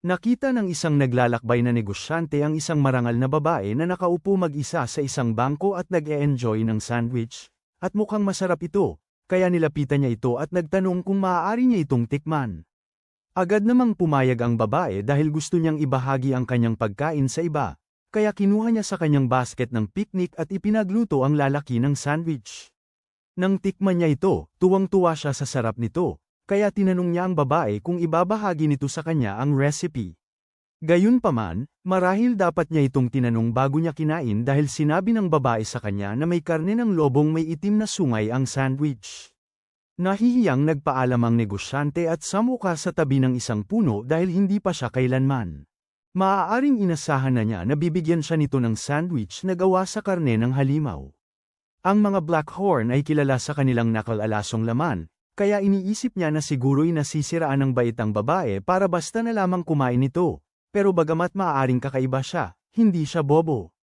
Nakita ng isang naglalakbay na negosyante ang isang marangal na babae na nakaupo mag-isa sa isang bangko at nag-e-enjoy ng sandwich, at mukhang masarap ito, kaya nilapitan niya ito at nagtanong kung maaari niya itong tikman. Agad namang pumayag ang babae dahil gusto niyang ibahagi ang kanyang pagkain sa iba, kaya kinuha niya sa kanyang basket ng picnic at ipinagluto ang lalaki ng sandwich. Nang tikman niya ito, tuwang-tuwa siya sa sarap nito. Kaya tinanong niya ang babae kung ibabahagi nito sa kanya ang recipe. Gayunpaman, marahil dapat niya itong tinanong bago niya kinain dahil sinabi ng babae sa kanya na may karne ng lobong may itim na sungay ang sandwich. Nahihiyang nagpaalam ang negosyante at samuka sa tabi ng isang puno dahil hindi pa siya kailanman. Maaaring inasahan na niya na bibigyan siya nito ng sandwich na gawa sa karne ng halimaw. Ang mga Blackhorn ay kilala sa kanilang nakalalasong laman. Kaya iniisip niya na siguro'y nasisiraan ng bait ang babae para basta na lamang kumain nito, pero bagamat maaaring kakaiba siya, hindi siya bobo.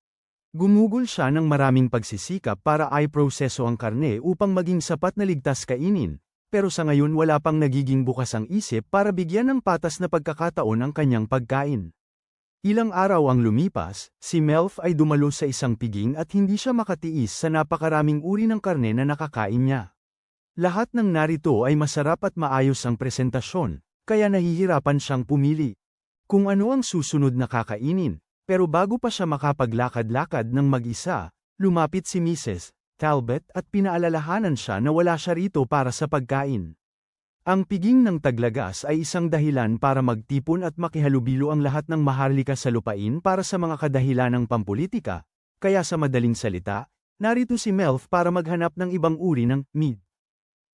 Gumugol siya ng maraming pagsisikap para i-proseso ang karne upang maging sapat na ligtas kainin, pero sa ngayon wala pang nagiging bukas ang isip para bigyan ng patas na pagkakataon ang kanyang pagkain. Ilang araw ang lumipas, si Melf ay dumalo sa isang piging at hindi siya makatiis sa napakaraming uri ng karne na nakakain niya. Lahat ng narito ay masarap at maayos ang presentasyon, kaya nahihirapan siyang pumili kung ano ang susunod na kakainin, pero bago pa siya makapaglakad-lakad ng mag-isa, lumapit si Mrs. Talbot at pinaalalahanan siya na wala siya rito para sa pagkain. Ang piging ng Taglagas ay isang dahilan para magtipon at makihalubilo ang lahat ng maharlika sa lupain para sa mga kadahilanang pampulitika, kaya sa madaling salita, narito si Melf para maghanap ng ibang uri ng meat.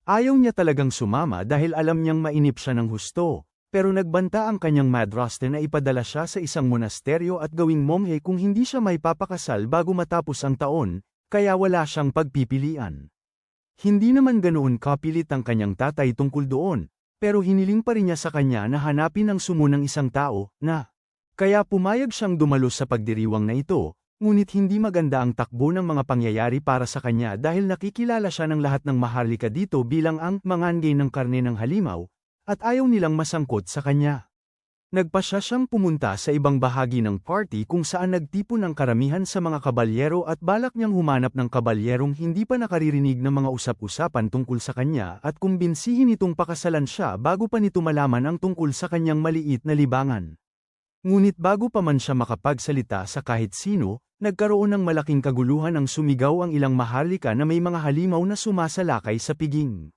Ayaw niya talagang sumama dahil alam niyang mainip siya ng husto, pero nagbanta ang kanyang madraste na ipadala siya sa isang monasteryo at gawing monghe kung hindi siya may papakasal bago matapos ang taon, kaya wala siyang pagpipilian. Hindi naman ganoon kapilit ang kanyang tatay tungkol doon, pero hiniling pa rin niya sa kanya na hanapin ang sumo ng isang tao, na kaya pumayag siyang dumalo sa pagdiriwang na ito. Ngunit hindi maganda ang takbo ng mga pangyayari para sa kanya dahil nakikilala siya ng lahat ng maharlika dito bilang ang mangangay ng karne ng halimaw, at ayaw nilang masangkot sa kanya. Nagpasya siyang pumunta sa ibang bahagi ng party kung saan nagtipon ang karamihan sa mga kabalyero at balak niyang humanap ng kabalyerong hindi pa nakaririnig ng mga usap-usapan tungkol sa kanya at kumbinsihin itong pakasalan siya bago pa nito malaman ang tungkol sa kanyang maliit na libangan. Ngunit bago pa man siya makapagsalita sa kahit sino, nagkaroon ng malaking kaguluhan ang sumigaw ang ilang maharlika na may mga halimaw na sumasalakay sa piging.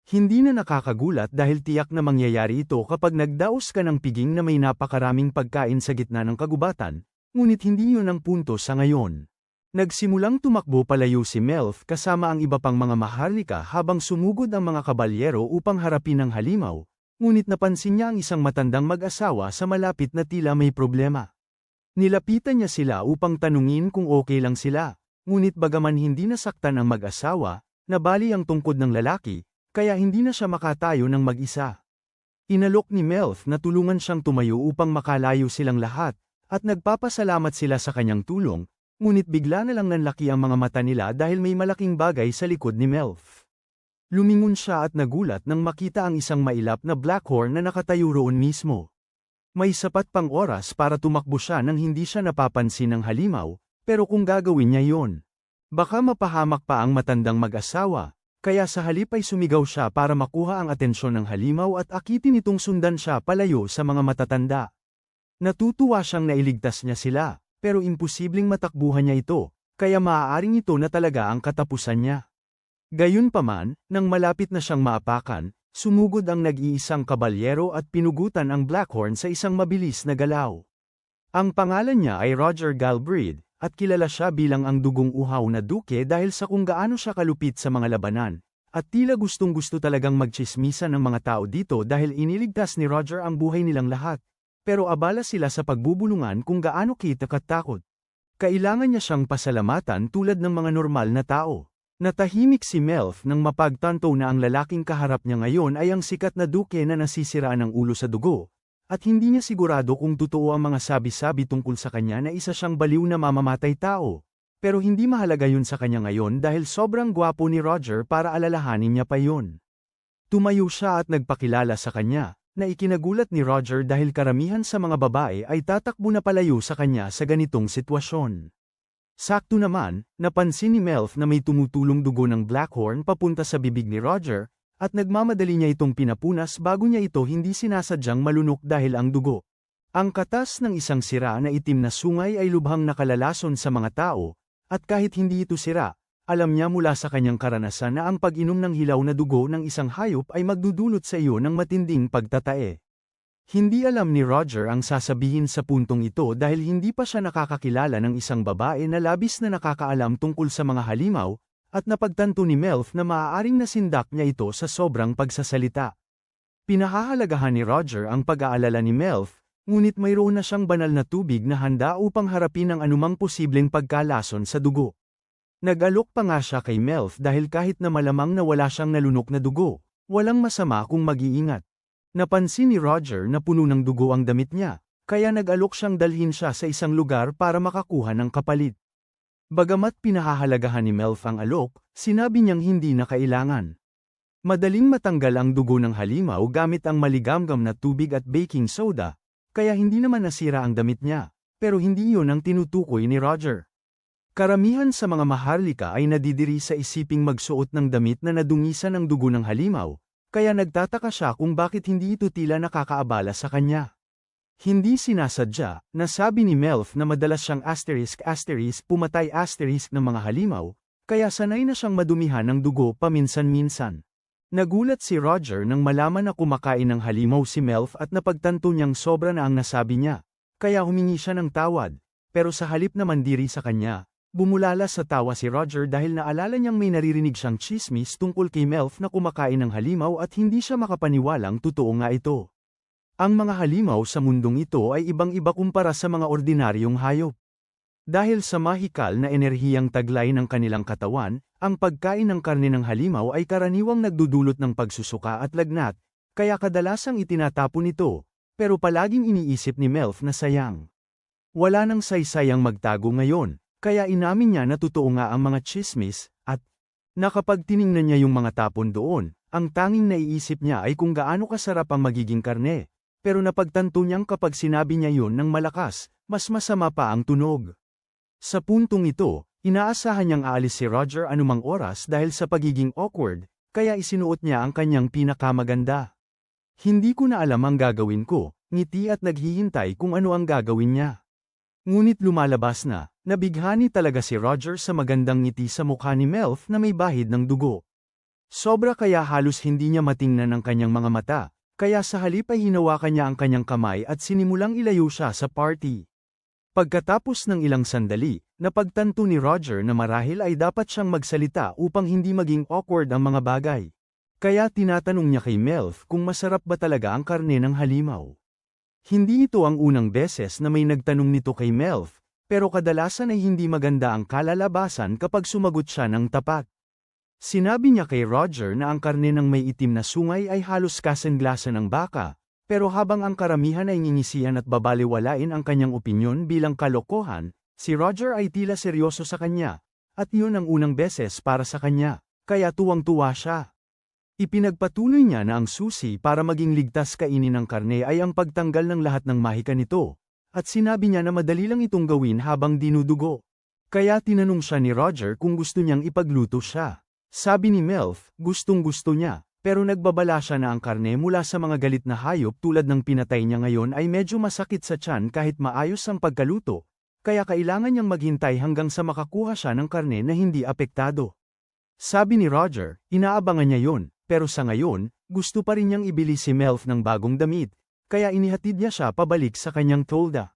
Hindi na nakakagulat dahil tiyak na mangyayari ito kapag nagdaos ka ng piging na may napakaraming pagkain sa gitna ng kagubatan, ngunit hindi yun ang punto sa ngayon. Nagsimulang tumakbo palayo si Melf kasama ang iba pang mga maharlika habang sumugod ang mga kabalyero upang harapin ang halimaw, ngunit napansin niya ang isang matandang mag-asawa sa malapit na tila may problema. Nilapitan niya sila upang tanungin kung okay lang sila, ngunit bagaman hindi nasaktan ang mag-asawa, nabali ang tungkod ng lalaki, kaya hindi na siya makatayo ng mag-isa. Inalok ni Melf na tulungan siyang tumayo upang makalayo silang lahat, at nagpapasalamat sila sa kanyang tulong, ngunit bigla na lang nanlaki ang mga mata nila dahil may malaking bagay sa likod ni Melf. Lumingon siya at nagulat nang makita ang isang mailap na Blackhorn na nakatayo roon mismo. May sapat pang oras para tumakbo siya nang hindi siya napapansin ng halimaw, pero kung gagawin niya yon, baka mapahamak pa ang matandang mag-asawa, kaya sa halip ay sumigaw siya para makuha ang atensyon ng halimaw at akitin itong sundan siya palayo sa mga matatanda. Natutuwa siyang nailigtas niya sila, pero imposibleng matakbuhan niya ito, kaya maaaring ito na talaga ang katapusan niya. Gayunpaman, nang malapit na siyang maapakan, sumugod ang nag-iisang kabalyero at pinugutan ang Blackhorn sa isang mabilis na galaw. Ang pangalan niya ay Roger Galbraith, at kilala siya bilang ang dugong uhaw na duke dahil sa kung gaano siya kalupit sa mga labanan, at tila gustong-gusto talagang magtsismisan ng mga tao dito dahil iniligtas ni Roger ang buhay nilang lahat, pero abala sila sa pagbubulungan kung gaano kita katakot. Kailangan niya siyang pasalamatan tulad ng mga normal na tao. Natahimik si Melf nang mapagtanto na ang lalaking kaharap niya ngayon ay ang sikat na duke na nasisiraan ng ulo sa dugo, at hindi niya sigurado kung totoo ang mga sabi-sabi tungkol sa kanya na isa siyang baliw na mamamatay tao. Pero hindi mahalaga yun sa kanya ngayon dahil sobrang gwapo ni Roger para alalahanin niya pa yun. Tumayo siya at nagpakilala sa kanya, na ikinagulat ni Roger dahil karamihan sa mga babae ay tatakbo na palayo sa kanya sa ganitong sitwasyon. Sakto naman, napansin ni Melf na may tumutulong dugo ng Blackhorn papunta sa bibig ni Roger, at nagmamadali niya itong pinapunas bago niya ito hindi sinasadyang malunok dahil ang dugo. Ang katas ng isang sira na itim na sungay ay lubhang nakalalason sa mga tao, at kahit hindi ito sira, alam niya mula sa kanyang karanasan na ang pag-inom ng hilaw na dugo ng isang hayop ay magdudulot sa iyo ng matinding pagtatae. Hindi alam ni Roger ang sasabihin sa puntong ito dahil hindi pa siya nakakakilala ng isang babae na labis na nakakaalam tungkol sa mga halimaw, at napagtanto ni Melf na maaaring nasindak niya ito sa sobrang pagsasalita. Pinahahalagahan ni Roger ang pag-aalala ni Melf, ngunit mayroon na siyang banal na tubig na handa upang harapin ang anumang posibleng pagkalason sa dugo. Nag-alok pa nga siya kay Melf dahil kahit na malamang na wala siyang nalunok na dugo, walang masama kung mag-iingat. Napansin ni Roger na puno ng dugo ang damit niya, kaya nag-alok siyang dalhin siya sa isang lugar para makakuha ng kapalit. Bagamat pinahahalagahan ni Melf ang alok, sinabi niyang hindi na kailangan. Madaling matanggal ang dugo ng halimaw gamit ang maligamgam na tubig at baking soda, kaya hindi naman nasira ang damit niya, pero hindi iyon ang tinutukoy ni Roger. Karamihan sa mga maharlika ay nadidiri sa isiping magsuot ng damit na nadungisan ng dugo ng halimaw, kaya nagtataka siya kung bakit hindi ito tila nakakaabala sa kanya. Hindi sinasadya, nasabi ni Melf na madalas siyang pumatay ng mga halimaw, kaya sanay na siyang madumihan ng dugo paminsan-minsan. Nagulat si Roger nang malaman na kumakain ng halimaw si Melf at napagtanto niyang sobra na ang nasabi niya, kaya humingi siya ng tawad, pero sa halip na mandiri sa kanya, bumulala sa tawa si Roger dahil naalala niyang may naririnig siyang tsismis tungkol kay Melf na kumakain ng halimaw at hindi siya makapaniwalang totoo nga ito. Ang mga halimaw sa mundong ito ay ibang-iba kumpara sa mga ordinaryong hayop. Dahil sa mahikal na enerhiyang taglay ng kanilang katawan, ang pagkain ng karne ng halimaw ay karaniwang nagdudulot ng pagsusuka at lagnat, kaya kadalasang itinatapon ito, pero palaging iniisip ni Melf na sayang. Wala nang saysayang magtago ngayon. Kaya inamin niya na totoo nga ang mga tsismis, at nakapag tiningnan niya yung mga tapon doon, ang tanging naiisip niya ay kung gaano kasarap ang magiging karne, pero napagtanto niyang kapag sinabi niya yun ng malakas, mas masama pa ang tunog. Sa puntong ito, inaasahan niyang aalis si Roger anumang oras dahil sa pagiging awkward, kaya isinuot niya ang kanyang pinakamaganda. Hindi ko na alam ang gagawin ko, ngiti at naghihintay kung ano ang gagawin niya. Ngunit lumalabas na, nabighani talaga si Roger sa magandang ngiti sa mukha ni Melf na may bahid ng dugo. Sobra kaya halos hindi niya matingnan ang kanyang mga mata, kaya sa halip ay hinawakan niya ang kanyang kamay at sinimulang ilayo siya sa party. Pagkatapos ng ilang sandali, napagtanto ni Roger na marahil ay dapat siyang magsalita upang hindi maging awkward ang mga bagay. Kaya tinatanong niya kay Melf kung masarap ba talaga ang karne ng halimaw. Hindi ito ang unang beses na may nagtanong nito kay Melf, pero kadalasan ay hindi maganda ang kalalabasan kapag sumagot siya ng tapat. Sinabi niya kay Roger na ang karne ng may itim na sungay ay halos kasenglasan ng baka, pero habang ang karamihan ay ngingisian at babaliwalain ang kanyang opinyon bilang kalokohan, si Roger ay tila seryoso sa kanya, at yun ang unang beses para sa kanya, kaya tuwang-tuwa siya. Ipinagpatuloy niya na ang susi para maging ligtas kainin ng karne ay ang pagtanggal ng lahat ng mahika nito, at sinabi niya na madali lang itong gawin habang dinudugo. Kaya tinanong siya ni Roger kung gusto niyang ipagluto siya. Sabi ni Melf, gustong-gusto niya, pero nagbabala siya na ang karne mula sa mga galit na hayop tulad ng pinatay niya ngayon ay medyo masakit sa tiyan kahit maayos ang pagkaluto, kaya kailangan niyang maghintay hanggang sa makakuha siya ng karne na hindi apektado. Sabi ni Roger, inaabangan niya yon. Pero sa ngayon, gusto pa rin niyang ibili si Melf ng bagong damit, kaya inihatid niya siya pabalik sa kanyang tolda.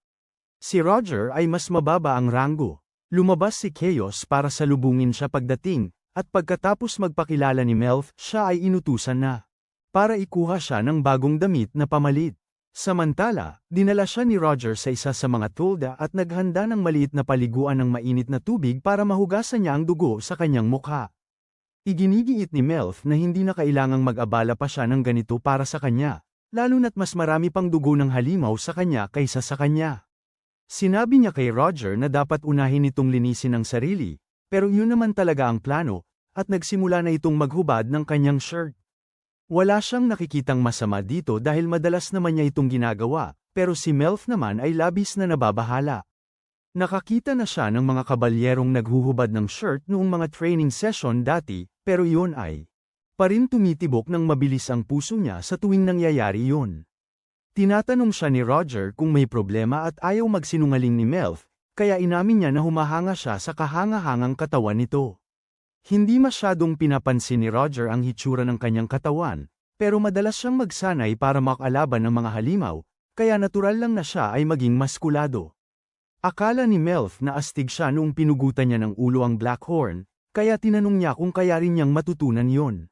Si Roger ay mas mababa ang ranggo. Lumabas si Chaos para salubungin siya pagdating, at pagkatapos magpakilala ni Melf, siya ay inutusan na para ikuha siya ng bagong damit na pamalit. Samantala, dinala siya ni Roger sa isa sa mga tolda at naghanda ng maliit na paliguan ng mainit na tubig para mahugasan niya ang dugo sa kanyang mukha. Iginigiit ni Melf na hindi na kailangang mag-abala pa siya ng ganito para sa kanya, lalo na't mas marami pang dugo ng halimaw sa kanya kaysa sa kanya. Sinabi niya kay Roger na dapat unahin itong linisin ang sarili, pero yun naman talaga ang plano, at nagsimula na itong maghubad ng kanyang shirt. Wala siyang nakikitang masama dito dahil madalas naman niya itong ginagawa, pero si Melf naman ay labis na nababahala. Nakakita na siya ng mga kabalyerong naghuhubad ng shirt noong mga training session dati, pero iyon ay pa rin tumitibok ng mabilis ang puso niya sa tuwing nangyayari yun. Tinatanong siya ni Roger kung may problema at ayaw magsinungaling ni Melf, kaya inamin niya na humahanga siya sa kahangahangang katawan nito. Hindi masyadong pinapansin ni Roger ang hitsura ng kanyang katawan, pero madalas siyang magsanay para makalaban ng mga halimaw, kaya natural lang na siya ay maging maskulado. Akala ni Melf na astig siya noong pinugutan niya ng ulo ang Blackhorn, kaya tinanong niya kung kaya rin niyang matutunan yon.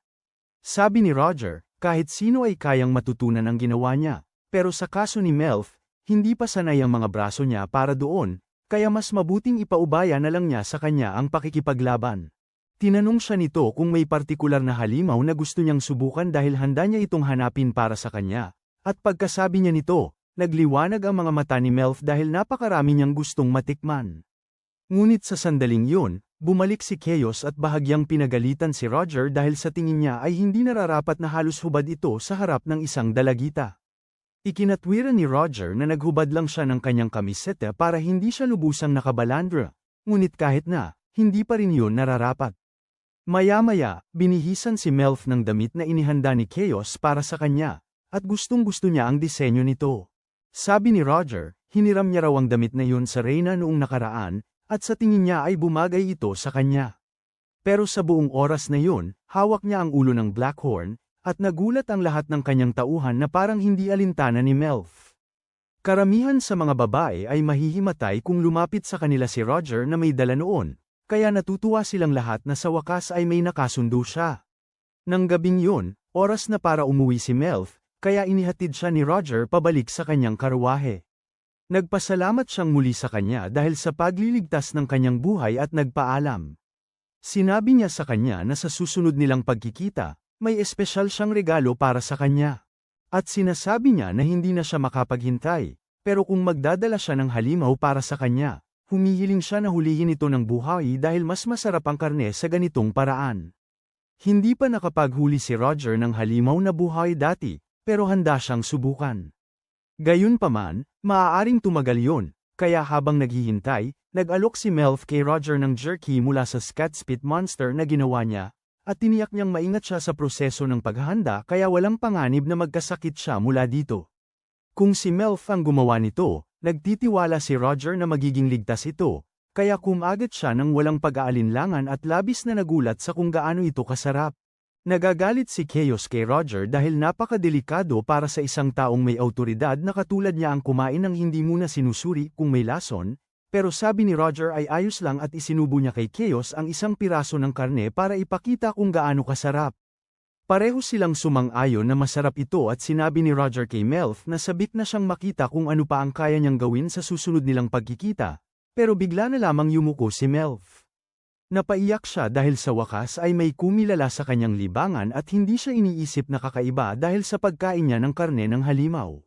Sabi ni Roger, kahit sino ay kayang matutunan ang ginawa niya, pero sa kaso ni Melf, hindi pa sanay ang mga braso niya para doon, kaya mas mabuting ipaubaya na lang niya sa kanya ang pakikipaglaban. Tinanong siya nito kung may partikular na halimaw na gusto niyang subukan dahil handa niya itong hanapin para sa kanya, at pagkasabi niya nito, nagliwanag ang mga mata ni Melf dahil napakarami niyang gustong matikman. Ngunit sa sandaling yun, bumalik si Chaos at bahagyang pinagalitan si Roger dahil sa tingin niya ay hindi nararapat na halos hubad ito sa harap ng isang dalagita. Ikinatwiran ni Roger na naghubad lang siya ng kanyang kamiseta para hindi siya lubusang nakabalandra, ngunit kahit na, hindi pa rin yun nararapat. Maya-maya, binihisan si Melf ng damit na inihanda ni Chaos para sa kanya, at gustong-gusto niya ang disenyo nito. Sabi ni Roger, hiniram niya raw ang damit na yun sa Reyna noong nakaraan, at sa tingin niya ay bumagay ito sa kanya. Pero sa buong oras na yun, hawak niya ang ulo ng Blackhorn, at nagulat ang lahat ng kanyang tauhan na parang hindi alintana ni Melf. Karamihan sa mga babae ay mahihimatay kung lumapit sa kanila si Roger na may dala noon, kaya natutuwa silang lahat na sa wakas ay may nakasundo siya. Nang gabing yun, oras na para umuwi si Melf, kaya inihatid siya ni Roger pabalik sa kanyang karwahe. Nagpasalamat siyang muli sa kanya dahil sa pagliligtas ng kanyang buhay at nagpaalam. Sinabi niya sa kanya na sa susunod nilang pagkikita, may espesyal siyang regalo para sa kanya. At sinasabi niya na hindi na siya makapaghintay, pero kung magdadala siya ng halimaw para sa kanya, humihiling siya na hulihin ito ng buhay dahil mas masarap ang karne sa ganitong paraan. Hindi pa nakapaghuli si Roger ng halimaw na buhay dati, pero handa siyang subukan. Gayunpaman, maaaring tumagal yun, kaya habang naghihintay, nag-alok si Melf kay Roger ng jerky mula sa Scatspit Monster na ginawa niya, at tiniyak niyang maingat siya sa proseso ng paghahanda kaya walang panganib na magkasakit siya mula dito. Kung si Melf ang gumawa nito, nagtitiwala si Roger na magiging ligtas ito, kaya kumagat siya ng walang pag-aalinlangan at labis na nagulat sa kung gaano ito kasarap. Nagagalit si Chaos kay Roger dahil napakadelikado para sa isang taong may awtoridad na katulad niya ang kumain ng hindi muna sinusuri kung may lason, pero sabi ni Roger ay ayos lang at isinubo niya kay Chaos ang isang piraso ng karne para ipakita kung gaano kasarap. Pareho silang sumang-ayon na masarap ito at sinabi ni Roger kay Melf na sabik na siyang makita kung ano pa ang kaya niyang gawin sa susunod nilang pagkikita, pero bigla na lamang yumuko si Melf. Napaiyak siya dahil sa wakas ay may kumilala sa kanyang libangan at hindi siya iniisip na kakaiba dahil sa pagkain niya ng karne ng halimaw.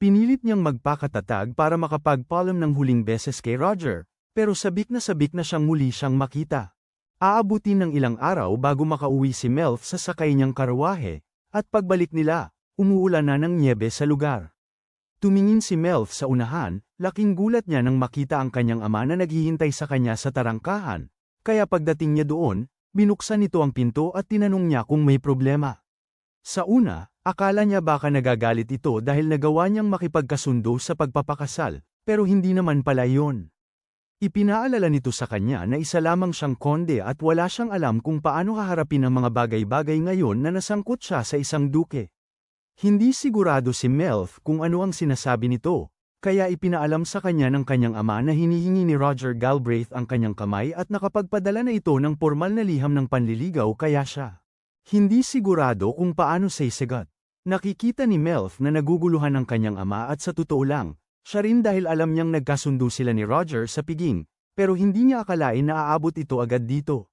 Pinilit niyang magpakatatag para makapagpaalam ng huling beses kay Roger, pero sabik na siyang muli siyang makita. Aabutin ng ilang araw bago makauwi si Melf sa sakay niyang karwahe, at pagbalik nila, umuulan na ng nyebe sa lugar. Tumingin si Melf sa unahan, laking gulat niya nang makita ang kanyang ama na naghihintay sa kanya sa tarangkahan. Kaya pagdating niya doon, binuksan nito ang pinto at tinanong niya kung may problema. Sa una, akala niya baka nagagalit ito dahil nagawa niyang makipagkasundo sa pagpapakasal, pero hindi naman pala yun. Ipinaalala nito sa kanya na isa lamang siyang konde at wala siyang alam kung paano haharapin ang mga bagay-bagay ngayon na nasangkot siya sa isang duke. Hindi sigurado si Melf kung ano ang sinasabi nito. Kaya ipinaalam sa kanya ng kanyang ama na hinihingi ni Roger Galbraith ang kanyang kamay at nakapagpadala na ito ng pormal na liham ng panliligaw kaya siya. Hindi sigurado kung paano sasagot. Nakikita ni Melf na naguguluhan ang kanyang ama at sa totoo lang, siya rin dahil alam niyang nagkasundo sila ni Roger sa piging, pero hindi niya akalain na aabot ito agad dito.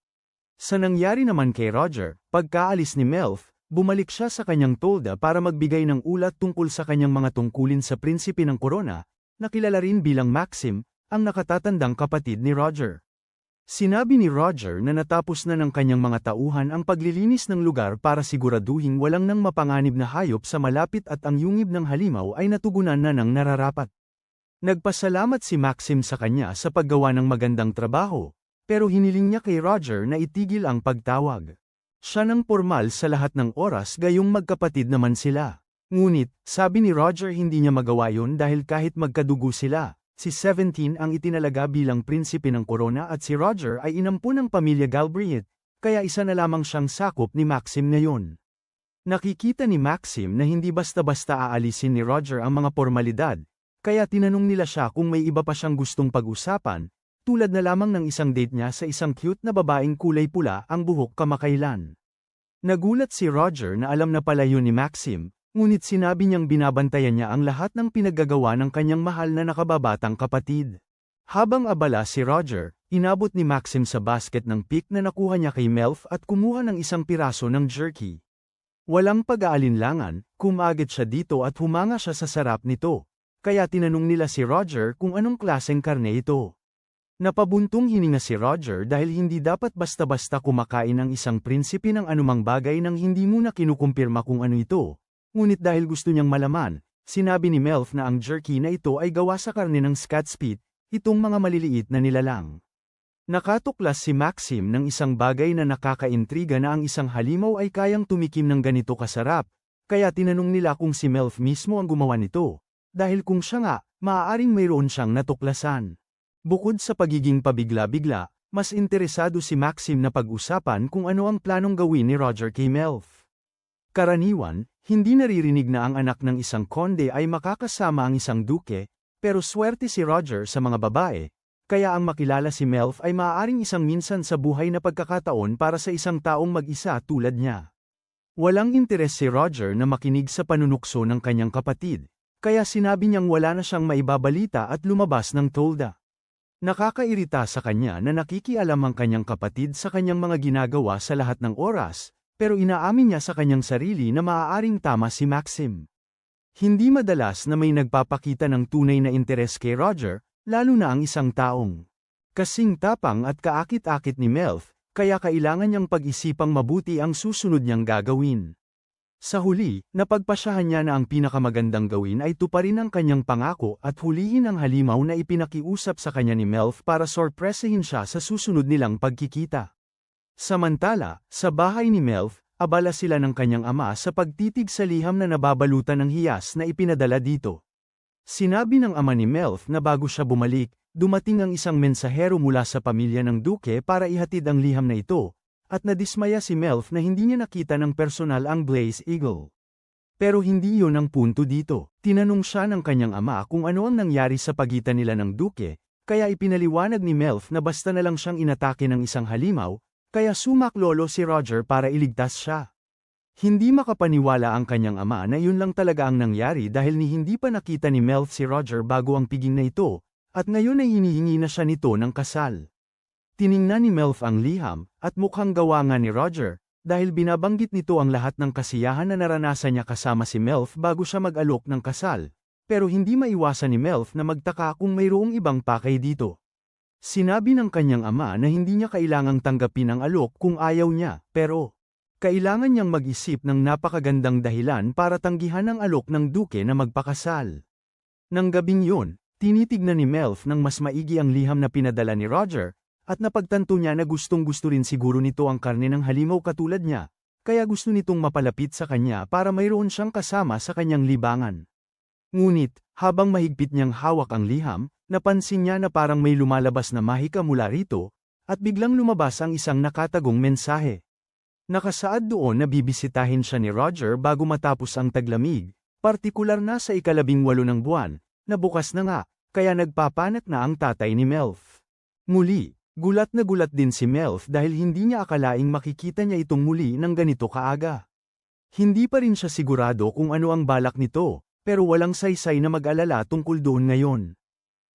Sa nangyari naman kay Roger, pagkaalis ni Melf, bumalik siya sa kanyang tolda para magbigay ng ulat tungkol sa kanyang mga tungkulin sa prinsipe ng Corona, na kilala rin bilang Maxim, ang nakatatandang kapatid ni Roger. Sinabi ni Roger na natapos na ng kanyang mga tauhan ang paglilinis ng lugar para siguraduhing walang nang mapanganib na hayop sa malapit at ang yungib ng halimaw ay natugunan na ng nararapat. Nagpasalamat si Maxim sa kanya sa paggawa ng magandang trabaho, pero hiniling niya kay Roger na itigil ang pagtawag. Siya nang pormal sa lahat ng oras gayong magkapatid naman sila. Ngunit, sabi ni Roger hindi niya magawa yun dahil kahit magkadugo sila, si 17 ang itinalaga bilang prinsipe ng korona at si Roger ay inampun ng pamilya Galbraith, kaya isa na lamang siyang sakop ni Maxim ngayon. Nakikita ni Maxim na hindi basta-basta aalisin ni Roger ang mga formalidad, kaya tinanong nila siya kung may iba pa siyang gustong pag-usapan, tulad na lamang ng isang date niya sa isang cute na babaeng kulay pula ang buhok kamakailan. Nagulat si Roger na alam na pala yun ni Maxim, ngunit sinabi niyang binabantayan niya ang lahat ng pinaggagawa ng kanyang mahal na nakababatang kapatid. Habang abala si Roger, inabot ni Maxim sa basket ng pick na nakuha niya kay Melf at kumuha ng isang piraso ng jerky. Walang pag-aalinlangan, kumagit siya dito at humanga siya sa sarap nito, kaya tinanong nila si Roger kung anong klaseng karne ito. Napabuntong hininga si Roger dahil hindi dapat basta-basta kumakain ang isang prinsipe ng anumang bagay nang hindi muna kinukumpirma kung ano ito. Ngunit dahil gusto niyang malaman, sinabi ni Melf na ang jerky na ito ay gawa sa karne ng scatspit, itong mga maliliit na nilalang. Nakatuklas si Maxim ng isang bagay na nakakaintriga na ang isang halimaw ay kayang tumikim ng ganito kasarap, kaya tinanong nila kung si Melf mismo ang gumawa nito, dahil kung siya nga, maaaring mayroon siyang natuklasan. Bukod sa pagiging pabigla-bigla, mas interesado si Maxim na pag-usapan kung ano ang planong gawin ni Roger kay Melf. Karaniwan, hindi naririnig na ang anak ng isang konde ay makakasama ang isang duke, pero swerte si Roger sa mga babae, kaya ang makilala si Melf ay maaaring isang minsan sa buhay na pagkakataon para sa isang taong mag-isa tulad niya. Walang interes si Roger na makinig sa panunukso ng kanyang kapatid, kaya sinabi niyang wala na siyang maibabalita at lumabas ng tolda. Nakakairita sa kanya na nakikialam ang kanyang kapatid sa kanyang mga ginagawa sa lahat ng oras, pero inaamin niya sa kanyang sarili na maaaring tama si Maxim. Hindi madalas na may nagpapakita ng tunay na interes kay Roger, lalo na ang isang taong kasing tapang at kaakit-akit ni Melf, kaya kailangan niyang pag-isipang mabuti ang susunod niyang gagawin. Sa huli, napagpasyahan niya na ang pinakamagandang gawin ay tuparin ang kanyang pangako at hulihin ang halimaw na ipinakiusap sa kanya ni Melf para sorpresahin siya sa susunod nilang pagkikita. Samantala, sa bahay ni Melf, abala sila ng kanyang ama sa pagtitig sa liham na nababalutan ng hiyas na ipinadala dito. Sinabi ng ama ni Melf na bago siya bumalik, dumating ang isang mensahero mula sa pamilya ng duke para ihatid ang liham na ito, at nadismaya si Melf na hindi niya nakita ng personal ang Blaze Eagle. Pero hindi yun ang punto dito. Tinanong siya ng kanyang ama kung ano ang nangyari sa pagitan nila ng duke, kaya ipinaliwanag ni Melf na basta na lang siyang inatake ng isang halimaw, kaya sumaklolo si Roger para iligtas siya. Hindi makapaniwala ang kanyang ama na yun lang talaga ang nangyari dahil hindi pa nakita ni Melf si Roger bago ang piging na ito, at ngayon ay hinihingi na siya nito ng kasal. Tiningnan ni Melf ang liham, at mukhang gawa nga ni Roger, dahil binabanggit nito ang lahat ng kasiyahan na naranasan niya kasama si Melf bago siya mag-alok ng kasal, pero hindi maiwasan ni Melf na magtaka kung mayroong ibang pakay dito. Sinabi ng kanyang ama na hindi niya kailangang tanggapin ang alok kung ayaw niya, pero kailangan niyang mag-isip ng napakagandang dahilan para tanggihan ang alok ng duke na magpakasal. Nang gabing yun, tinitignan ni Melf ng mas maigi ang liham na pinadala ni Roger, at napagtanto niya na gustong-gusto rin siguro nito ang karne ng halimaw katulad niya, kaya gusto nitong mapalapit sa kanya para mayroon siyang kasama sa kanyang libangan. Ngunit, habang mahigpit niyang hawak ang liham, napansin niya na parang may lumalabas na mahika mula rito, at biglang lumabas ang isang nakatagong mensahe. Nakasaad doon na bibisitahin siya ni Roger bago matapos ang taglamig, partikular na sa 18 ng buwan, na bukas na nga, kaya nagpapanak na ang tatay ni Melf. Muli, gulat na gulat din si Melf dahil hindi niya akalaing makikita niya itong muli ng ganito kaaga. Hindi pa rin siya sigurado kung ano ang balak nito, pero walang saysay na mag-alala tungkol doon ngayon.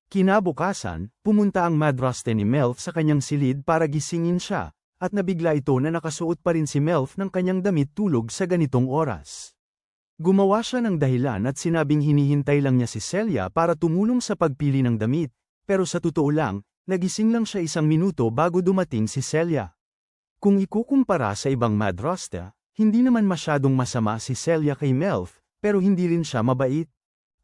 Kinabukasan, pumunta ang madraste ni Melf sa kanyang silid para gisingin siya, at nabigla ito na nakasuot pa rin si Melf ng kanyang damit tulog sa ganitong oras. Gumawa siya ng dahilan at sinabing hinihintay lang niya si Celia para tumulong sa pagpili ng damit, pero sa totoo lang, nagising lang siya 1 minuto bago dumating si Celia. Kung ikukumpara sa ibang madrasta, hindi naman masyadong masama si Celia kay Melf, pero hindi rin siya mabait.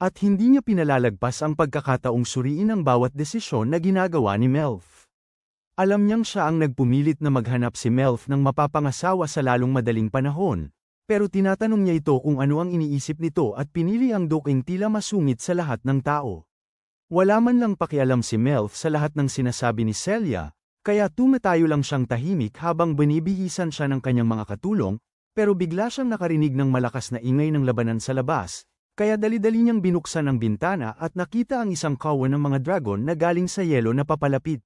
At hindi niya pinalalagpas ang pagkakataong suriin ang bawat desisyon na ginagawa ni Melf. Alam niyang siya ang nagpumilit na maghanap si Melf ng mapapangasawa sa lalong madaling panahon, pero tinatanong niya ito kung ano ang iniisip nito at pinili ang duking tila masungit sa lahat ng tao. Wala man lang pakialam si Melf sa lahat ng sinasabi ni Celia, kaya tumatayo lang siyang tahimik habang binibihisan siya ng kanyang mga katulong, pero bigla siyang nakarinig ng malakas na ingay ng labanan sa labas, kaya dali-dali niyang binuksan ang bintana at nakita ang isang kawan ng mga dragon na galing sa yelo na papalapit.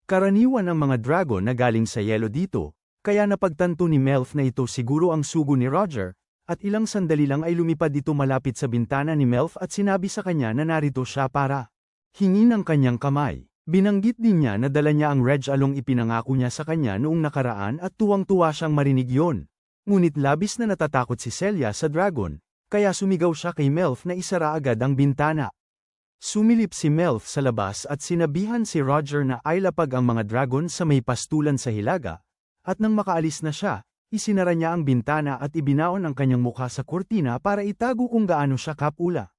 Karaniwan ang mga dragon na galing sa yelo dito, kaya napagtanto ni Melf na ito siguro ang sugo ni Roger, at ilang sandali lang ay lumipad ito malapit sa bintana ni Melf at sinabi sa kanya na narito siya para hingin ang kanyang kamay. Binanggit din niya na dala niya ang Reg Along ipinangako niya sa kanya noong nakaraan at tuwang-tuwa siyang marinig yon. Ngunit labis na natatakot si Celia sa dragon, kaya sumigaw siya kay Melf na isara agad ang bintana. Sumilip si Melf sa labas at sinabihan si Roger na ailapag ang mga dragon sa may pastulan sa hilaga, at nang makaalis na siya, isinara niya ang bintana at ibinaon ang kanyang mukha sa kurtina para itago kung gaano siya kapula.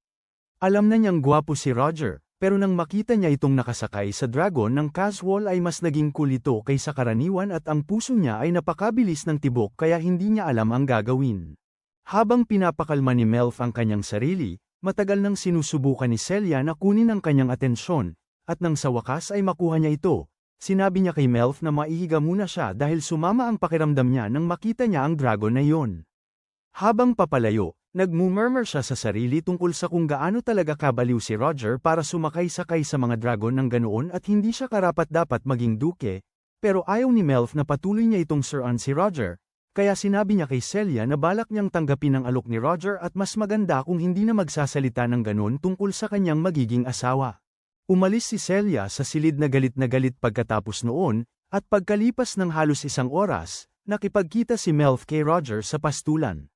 Alam na niyang gwapo si Roger, pero nang makita niya itong nakasakay sa dragon ng casual ay mas naging cool ito kaysa karaniwan at ang puso niya ay napakabilis ng tibok kaya hindi niya alam ang gagawin. Habang pinapakalma ni Melf ang kanyang sarili, matagal nang sinusubukan ni Celia na kunin ang kanyang atensyon, at nang sa wakas ay makuha niya ito, sinabi niya kay Melf na maihiga muna siya dahil sumama ang pakiramdam niya nang makita niya ang dragon na iyon. Habang papalayo, nagmumurmur siya sa sarili tungkol sa kung gaano talaga kabaliw si Roger para sumakay-sakay sa mga dragon ng ganoon at hindi siya karapat-dapat maging duke, pero ayaw ni Melf na patuloy niya itong suruan si Roger, kaya sinabi niya kay Celia na balak niyang tanggapin ang alok ni Roger at mas maganda kung hindi na magsasalita ng ganon tungkol sa kanyang magiging asawa. Umalis si Celia sa silid na galit pagkatapos noon, at pagkalipas ng halos 1 oras, nakipagkita si Melf kay Roger sa pastulan.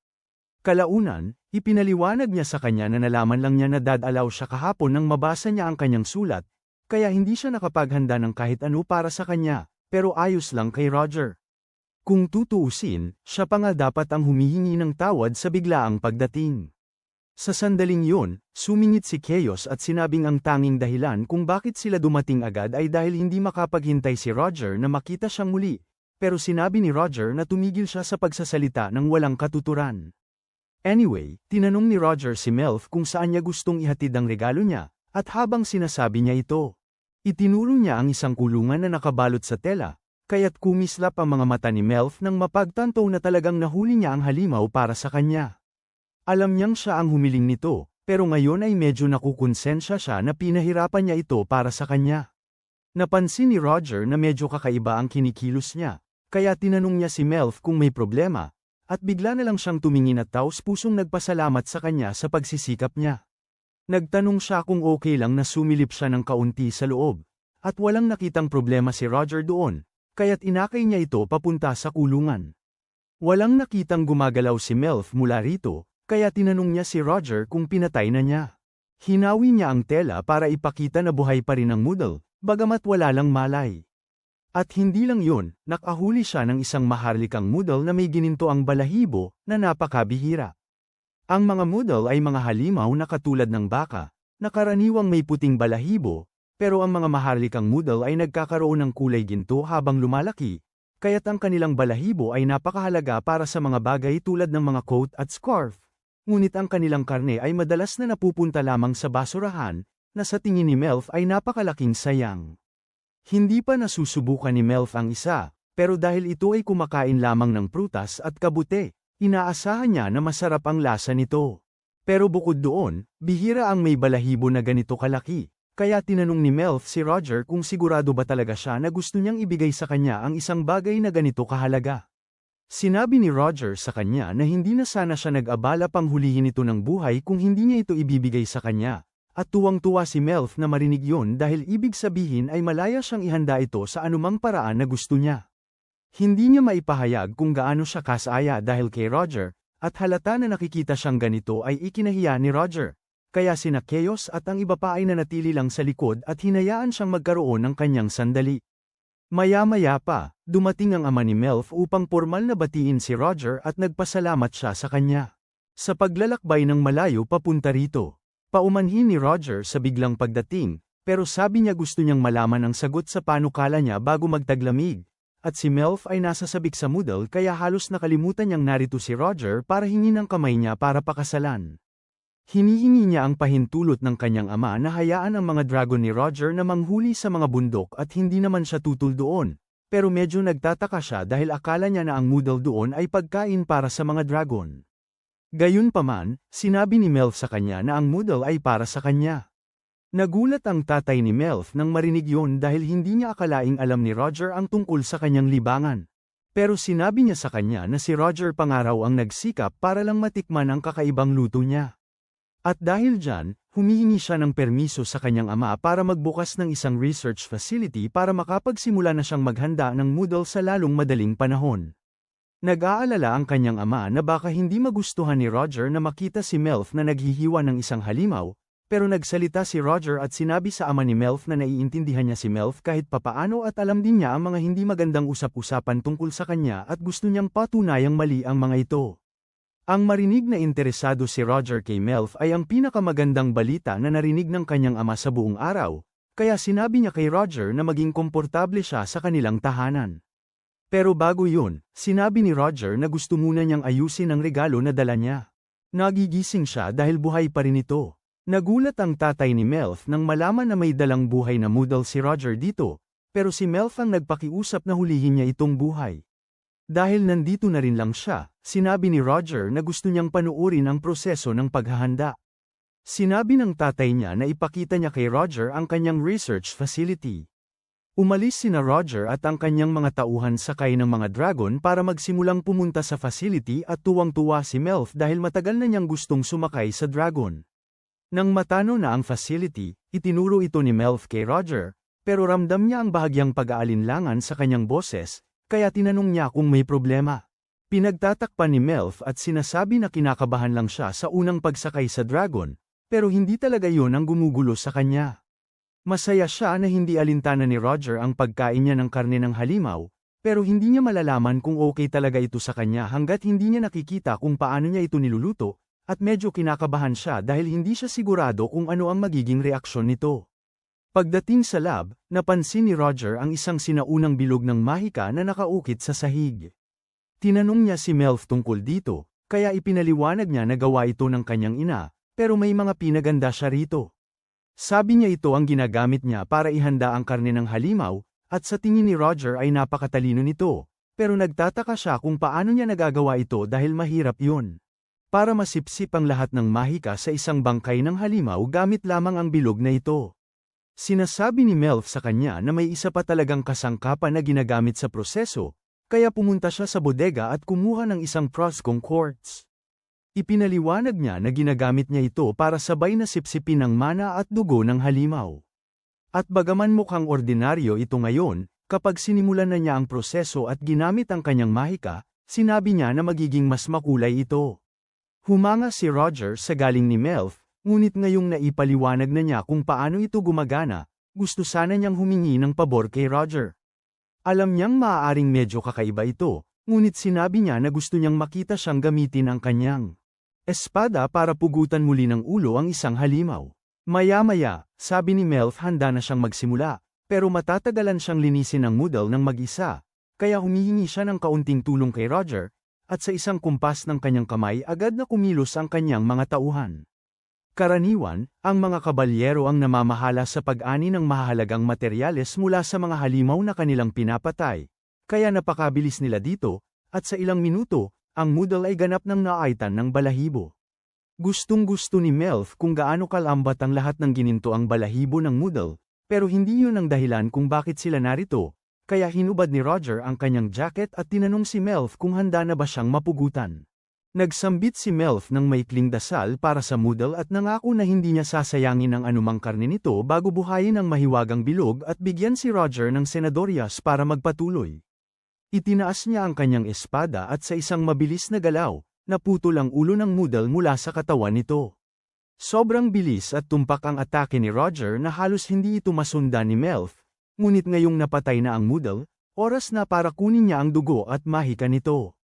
Kalaunan, ipinaliwanag niya sa kanya na nalaman lang niya na dadalaw siya kahapon nang mabasa niya ang kanyang sulat, kaya hindi siya nakapaghanda ng kahit ano para sa kanya, pero ayos lang kay Roger. Kung tutuusin, siya pa nga dapat ang humihingi ng tawad sa biglaang pagdating. Sa sandaling yun, sumingit si Chaos at sinabing ang tanging dahilan kung bakit sila dumating agad ay dahil hindi makapaghintay si Roger na makita siyang muli, pero sinabi ni Roger na tumigil siya sa pagsasalita ng walang katuturan. Anyway, tinanong ni Roger si Melf kung saan niya gustong ihatid ang regalo niya, at habang sinasabi niya ito, itinuro niya ang isang kulungan na nakabalot sa tela, kaya't kumislap ang mga mata ni Melf nang mapagtanto na talagang nahuli niya ang halimaw para sa kanya. Alam niyang siya ang humiling nito, pero ngayon ay medyo nakukonsensya siya na pinahirapan niya ito para sa kanya. Napansin ni Roger na medyo kakaiba ang kinikilos niya, kaya tinanong niya si Melf kung may problema, at bigla na lang siyang tumingin at taos-pusong nagpasalamat sa kanya sa pagsisikap niya. Nagtanong siya kung okay lang na sumilip siya ng kaunti sa loob, at walang nakitang problema si Roger doon, kaya't inakay niya ito papunta sa kulungan. Walang nakitang gumagalaw si Melf mula rito, kaya tinanong niya si Roger kung pinatay na niya. Hinawi niya ang tela para ipakita na buhay pa rin ang Moodle, bagamat wala lang malay. At hindi lang yun, nakahuli siya ng isang maharlikang Moodle na may gininto ang balahibo, na napakabihira. Ang mga Moodle ay mga halimaw na katulad ng baka, na karaniwang may puting balahibo, pero ang mga maharlikang Moodle ay nagkakaroon ng kulay ginto habang lumalaki, kaya't ang kanilang balahibo ay napakahalaga para sa mga bagay tulad ng mga coat at scarf. Ngunit ang kanilang karne ay madalas na napupunta lamang sa basurahan, na sa tingin ni Melf ay napakalaking sayang. Hindi pa nasusubukan ni Melf ang isa, pero dahil ito ay kumakain lamang ng prutas at kabute, inaasahan niya na masarap ang lasa nito. Pero bukod doon, bihira ang may balahibo na ganito kalaki, kaya tinanong ni Melf si Roger kung sigurado ba talaga siya na gusto niyang ibigay sa kanya ang isang bagay na ganito kahalaga. Sinabi ni Roger sa kanya na hindi na sana siya nag-abala pang hulihin ito ng buhay kung hindi niya ito ibibigay sa kanya. At tuwang-tuwa si Melf na marinig yon dahil ibig sabihin ay malaya siyang ihanda ito sa anumang paraan na gusto niya. Hindi niya maipahayag kung gaano siya kasaya dahil kay Roger, at halata na nakikita siyang ganito ay ikinahiya ni Roger, kaya sina Chaos at ang iba pa ay nanatili lang sa likod at hinayaan siyang magkaroon ng kanyang sandali. Maya-maya pa, dumating ang ama ni Melf upang pormal na batiin si Roger at nagpasalamat siya sa kanya. Sa paglalakbay ng malayo papunta rito, paumanhin ni Roger sa biglang pagdating, pero sabi niya gusto niyang malaman ang sagot sa panukala niya bago magtaglamig. At si Melf ay nasa sabik sa Moodle kaya halos nakalimutan niyang narito si Roger para hingin ang kamay niya para pakasalan. Hinihingi niya ang pahintulot ng kanyang ama na hayaan ang mga dragon ni Roger na manghuli sa mga bundok at hindi naman siya tutul doon, pero medyo nagtataka siya dahil akala niya na ang Moodle doon ay pagkain para sa mga dragon. Gayunpaman, sinabi ni Melf sa kanya na ang Moodle ay para sa kanya. Nagulat ang tatay ni Melf nang marinig yun dahil hindi niya akalaing alam ni Roger ang tungkol sa kanyang libangan. Pero sinabi niya sa kanya na si Roger pangaraw ang nagsikap para lang matikman ang kakaibang luto niya. At dahil dyan, humihingi siya ng permiso sa kanyang ama para magbukas ng isang research facility para makapagsimula na siyang maghanda ng Moodle sa lalong madaling panahon. Nag-aalala ang kanyang ama na baka hindi magustuhan ni Roger na makita si Melf na naghihiwa ng isang halimaw, pero nagsalita si Roger at sinabi sa ama ni Melf na naiintindihan niya si Melf kahit papaano at alam din niya ang mga hindi magandang usap-usapan tungkol sa kanya at gusto niyang patunayang mali ang mga ito. Ang marinig na interesado si Roger kay Melf ay ang pinakamagandang balita na narinig ng kanyang ama sa buong araw, kaya sinabi niya kay Roger na maging komportable siya sa kanilang tahanan. Pero bago yun, sinabi ni Roger na gusto muna niyang ayusin ang regalo na dala niya. Nagigising siya dahil buhay pa rin ito. Nagulat ang tatay ni Melf nang malaman na may dalang buhay na Moodle si Roger dito, pero si Melf ang nagpakiusap na hulihin niya itong buhay. Dahil nandito na rin lang siya, sinabi ni Roger na gusto niyang panuorin ang proseso ng paghahanda. Sinabi ng tatay niya na ipakita niya kay Roger ang kanyang research facility. Umalis sina Roger at ang kanyang mga tauhan sakay ng mga dragon para magsimulang pumunta sa facility at tuwang-tuwa si Melf dahil matagal na niyang gustong sumakay sa dragon. Nang matano na ang facility, itinuro ito ni Melf kay Roger, pero ramdam niya ang bahagyang pag-aalinlangan sa kanyang boses, kaya tinanong niya kung may problema. Pinagtatakpan ni Melf at sinasabi na kinakabahan lang siya sa unang pagsakay sa dragon, pero hindi talaga yon ang gumugulo sa kanya. Masaya siya na hindi alintana ni Roger ang pagkain niya ng karne ng halimaw, pero hindi niya malalaman kung okay talaga ito sa kanya hanggat hindi niya nakikita kung paano niya ito niluluto, at medyo kinakabahan siya dahil hindi siya sigurado kung ano ang magiging reaksyon nito. Pagdating sa lab, napansin ni Roger ang isang sinaunang bilog ng mahika na nakaukit sa sahig. Tinanong niya si Melf tungkol dito, kaya ipinaliwanag niya na gawa ito ng kanyang ina, pero may mga pinaganda siya rito. Sabi niya ito ang ginagamit niya para ihanda ang karne ng halimaw, at sa tingin ni Roger ay napakatalino nito, pero nagtataka siya kung paano niya nagagawa ito dahil mahirap yun. Para masipsip ang lahat ng mahika sa isang bangkay ng halimaw gamit lamang ang bilog na ito. Sinasabi ni Melf sa kanya na may isa pa talagang kasangkapan na ginagamit sa proseso, kaya pumunta siya sa bodega at kumuha ng isang Proscom quartz. Ipinaliwanag niya na ginagamit niya ito para sabay na sipsipin ang mana at dugo ng halimaw. At bagaman mukhang ordinaryo ito ngayon, kapag sinimulan na niya ang proseso at ginamit ang kanyang mahika, sinabi niya na magiging mas makulay ito. Humanga si Roger sa galing ni Melf, ngunit ngayong naipaliwanag na niya kung paano ito gumagana, gusto sana niyang humingi ng pabor kay Roger. Alam niyang maaaring medyo kakaiba ito, ngunit sinabi niya na gusto niyang makita siyang gamitin ang kanyang espada para pugutan muli ng ulo ang isang halimaw. Maya-maya, sabi ni Melf handa na siyang magsimula, pero matatagalan siyang linisin ang Moodle ng mag-isa, kaya humihingi siya ng kaunting tulong kay Roger, at sa isang kumpas ng kanyang kamay agad na kumilos ang kanyang mga tauhan. Karaniwan, ang mga kabalyero ang namamahala sa pag-ani ng mahahalagang materyales mula sa mga halimaw na kanilang pinapatay, kaya napakabilis nila dito, at sa ilang minuto, ang Moodle ay ganap ng naaitan ng balahibo. Gustong-gusto ni Melf kung gaano kalambat ang lahat ng ginintoang balahibo ng Moodle, pero hindi yun ang dahilan kung bakit sila narito. Kaya hinubad ni Roger ang kanyang jacket at tinanong si Melf kung handa na ba siyang mapugutan. Nagsambit si Melf ng maikling dasal para sa Moodle at nangako na hindi niya sasayangin ang anumang karne nito bago buhayin ang mahiwagang bilog at bigyan si Roger ng senadorias para magpatuloy. Itinaas niya ang kanyang espada at sa isang mabilis na galaw, naputol ang ulo ng Moodle mula sa katawan nito. Sobrang bilis at tumpak ang atake ni Roger na halos hindi ito masundan ni Melf, ngunit ngayong napatay na ang Moodle, oras na para kunin niya ang dugo at mahika nito.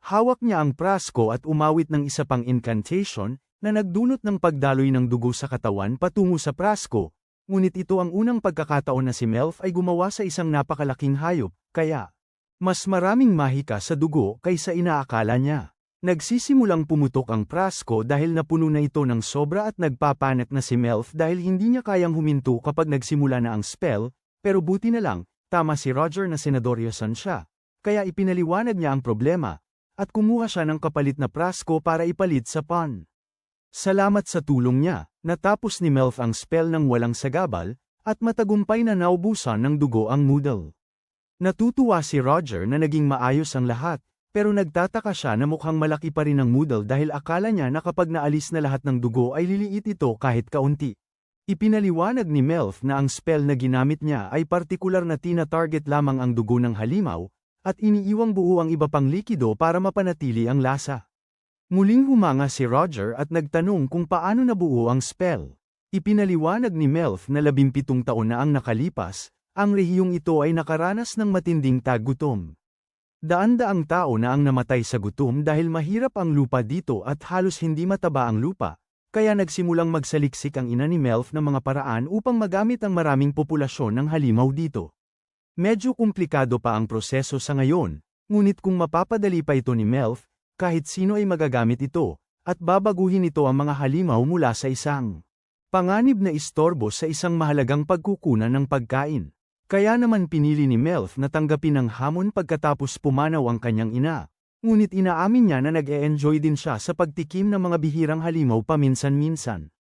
Hawak niya ang prasko at umawit ng isa pang incantation, na nagdulot ng pagdaloy ng dugo sa katawan patungo sa prasko, ngunit ito ang unang pagkakataon na si Melf ay gumawa sa isang napakalaking hayop, kaya mas maraming mahika sa dugo kaysa inaakala niya. Nagsisimulang pumutok ang prasko dahil napuno na ito ng sobra at nagpapanik na si Melf dahil hindi niya kayang huminto kapag nagsimula na ang spell, pero buti na lang, tama si Roger na senadoryosan siya, kaya ipinaliwanag niya ang problema, at kumuha siya ng kapalit na prasko para ipalit sa pawn. Salamat sa tulong niya, natapos ni Melf ang spell ng walang sagabal, at matagumpay na naubusan ng dugo ang Moodle. Natutuwa si Roger na naging maayos ang lahat, pero nagtataka siya na mukhang malaki pa rin ang Moodle dahil akala niya na kapag naalis na lahat ng dugo ay liliit ito kahit kaunti. Ipinaliwanag ni Melf na ang spell na ginamit niya ay partikular na tina-target lamang ang dugo ng halimaw, at iniiwang buo ang iba pang likido para mapanatili ang lasa. Muling humanga si Roger at nagtanong kung paano nabuo ang spell. Ipinaliwanag ni Melf na 17 taon na ang nakalipas, ang rehiyong ito ay nakaranas ng matinding tagutom. Daan-daang tao na ang namatay sa gutom dahil mahirap ang lupa dito at halos hindi mataba ang lupa, kaya nagsimulang magsaliksik ang ina ni Melf ng mga paraan upang magamit ang maraming populasyon ng halimaw dito. Medyo komplikado pa ang proseso sa ngayon, ngunit kung mapapadali pa ito ni Melf, kahit sino ay magagamit ito, at babaguhin ito ang mga halimaw mula sa isang panganib na istorbo sa isang mahalagang pagkukunan ng pagkain. Kaya naman pinili ni Melf na tanggapin ang hamon pagkatapos pumanaw ang kanyang ina, ngunit inaamin niya na nag-e-enjoy din siya sa pagtikim ng mga bihirang halimaw paminsan-minsan.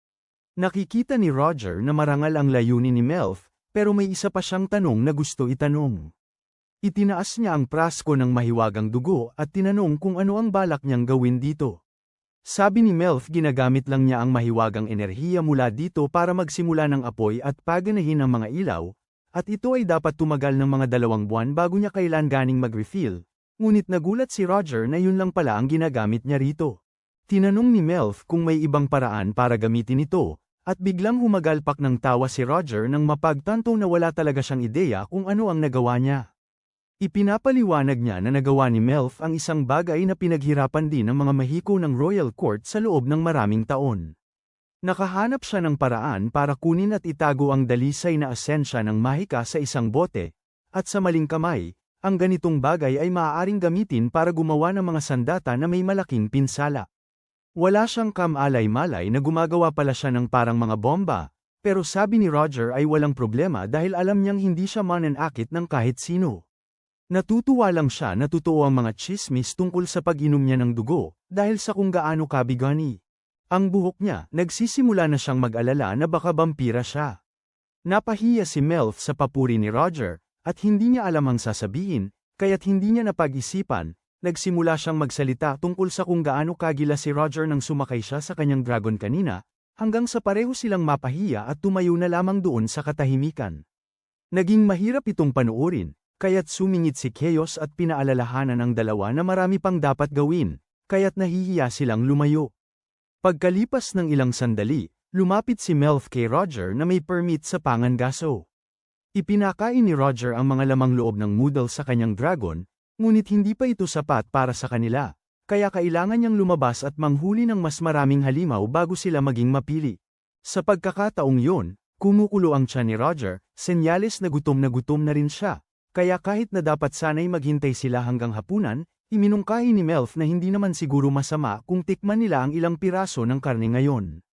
Nakikita ni Roger na marangal ang layunin ni Melf, pero may isa pa siyang tanong na gusto itanong. Itinaas niya ang prasko ng mahiwagang dugo at tinanong kung ano ang balak niyang gawin dito. Sabi ni Melf ginagamit lang niya ang mahiwagang enerhiya mula dito para magsimula ng apoy at paganahin ang mga ilaw, at ito ay dapat tumagal ng mga 2 buwan bago niya kailanganing mag-refill, ngunit nagulat si Roger na yun lang pala ang ginagamit niya rito. Tinanong ni Melf kung may ibang paraan para gamitin ito, at biglang humagalpak ng tawa si Roger nang mapagtanto na wala talaga siyang ideya kung ano ang nagawa niya. Ipinapaliwanag niya na nagawa ni Melf ang isang bagay na pinaghirapan din ng mga mahiko ng Royal Court sa loob ng maraming taon. Nakahanap siya ng paraan para kunin at itago ang dalisay na asensya ng mahika sa isang bote, at sa maling kamay, ang ganitong bagay ay maaaring gamitin para gumawa ng mga sandata na may malaking pinsala. Wala siyang kamalay-malay na gumagawa pala siya ng parang mga bomba, pero sabi ni Roger ay walang problema dahil alam niyang hindi siya mananakit ng kahit sino. Natutuwa lang siya na totoo ang mga tsismis tungkol sa pag-inom niya ng dugo, dahil sa kung gaano kabigani. Ang buhok niya, nagsisimula na siyang mag-alala na baka vampira siya. Napahiya si Melf sa papuri ni Roger, at hindi niya alam ang sasabihin, kaya't hindi niya napag-isipan, nagsimula siyang magsalita tungkol sa kung gaano kagila si Roger nang sumakay siya sa kanyang dragon kanina, hanggang sa pareho silang mapahiya at tumayo na lamang doon sa katahimikan. Naging mahirap itong panuorin, kaya't sumingit si Chaos at pinaalalahanan ng dalawa na marami pang dapat gawin, kaya't nahihiya silang lumayo. Pagkalipas ng ilang sandali, lumapit si Melf kay Roger na may permit sa pangangaso. Ipinakain ni Roger ang mga lamang loob ng Moodle sa kanyang dragon, ngunit hindi pa ito sapat para sa kanila, kaya kailangan niyang lumabas at manghuli ng mas maraming halimaw bago sila maging mapili. Sa pagkakataong yun, kumukulo ang tiyan ni Roger, senyales na gutom na rin siya, kaya kahit na dapat sana'y maghintay sila hanggang hapunan, iminungkahi ni Melf na hindi naman siguro masama kung tikman nila ang ilang piraso ng karne ngayon.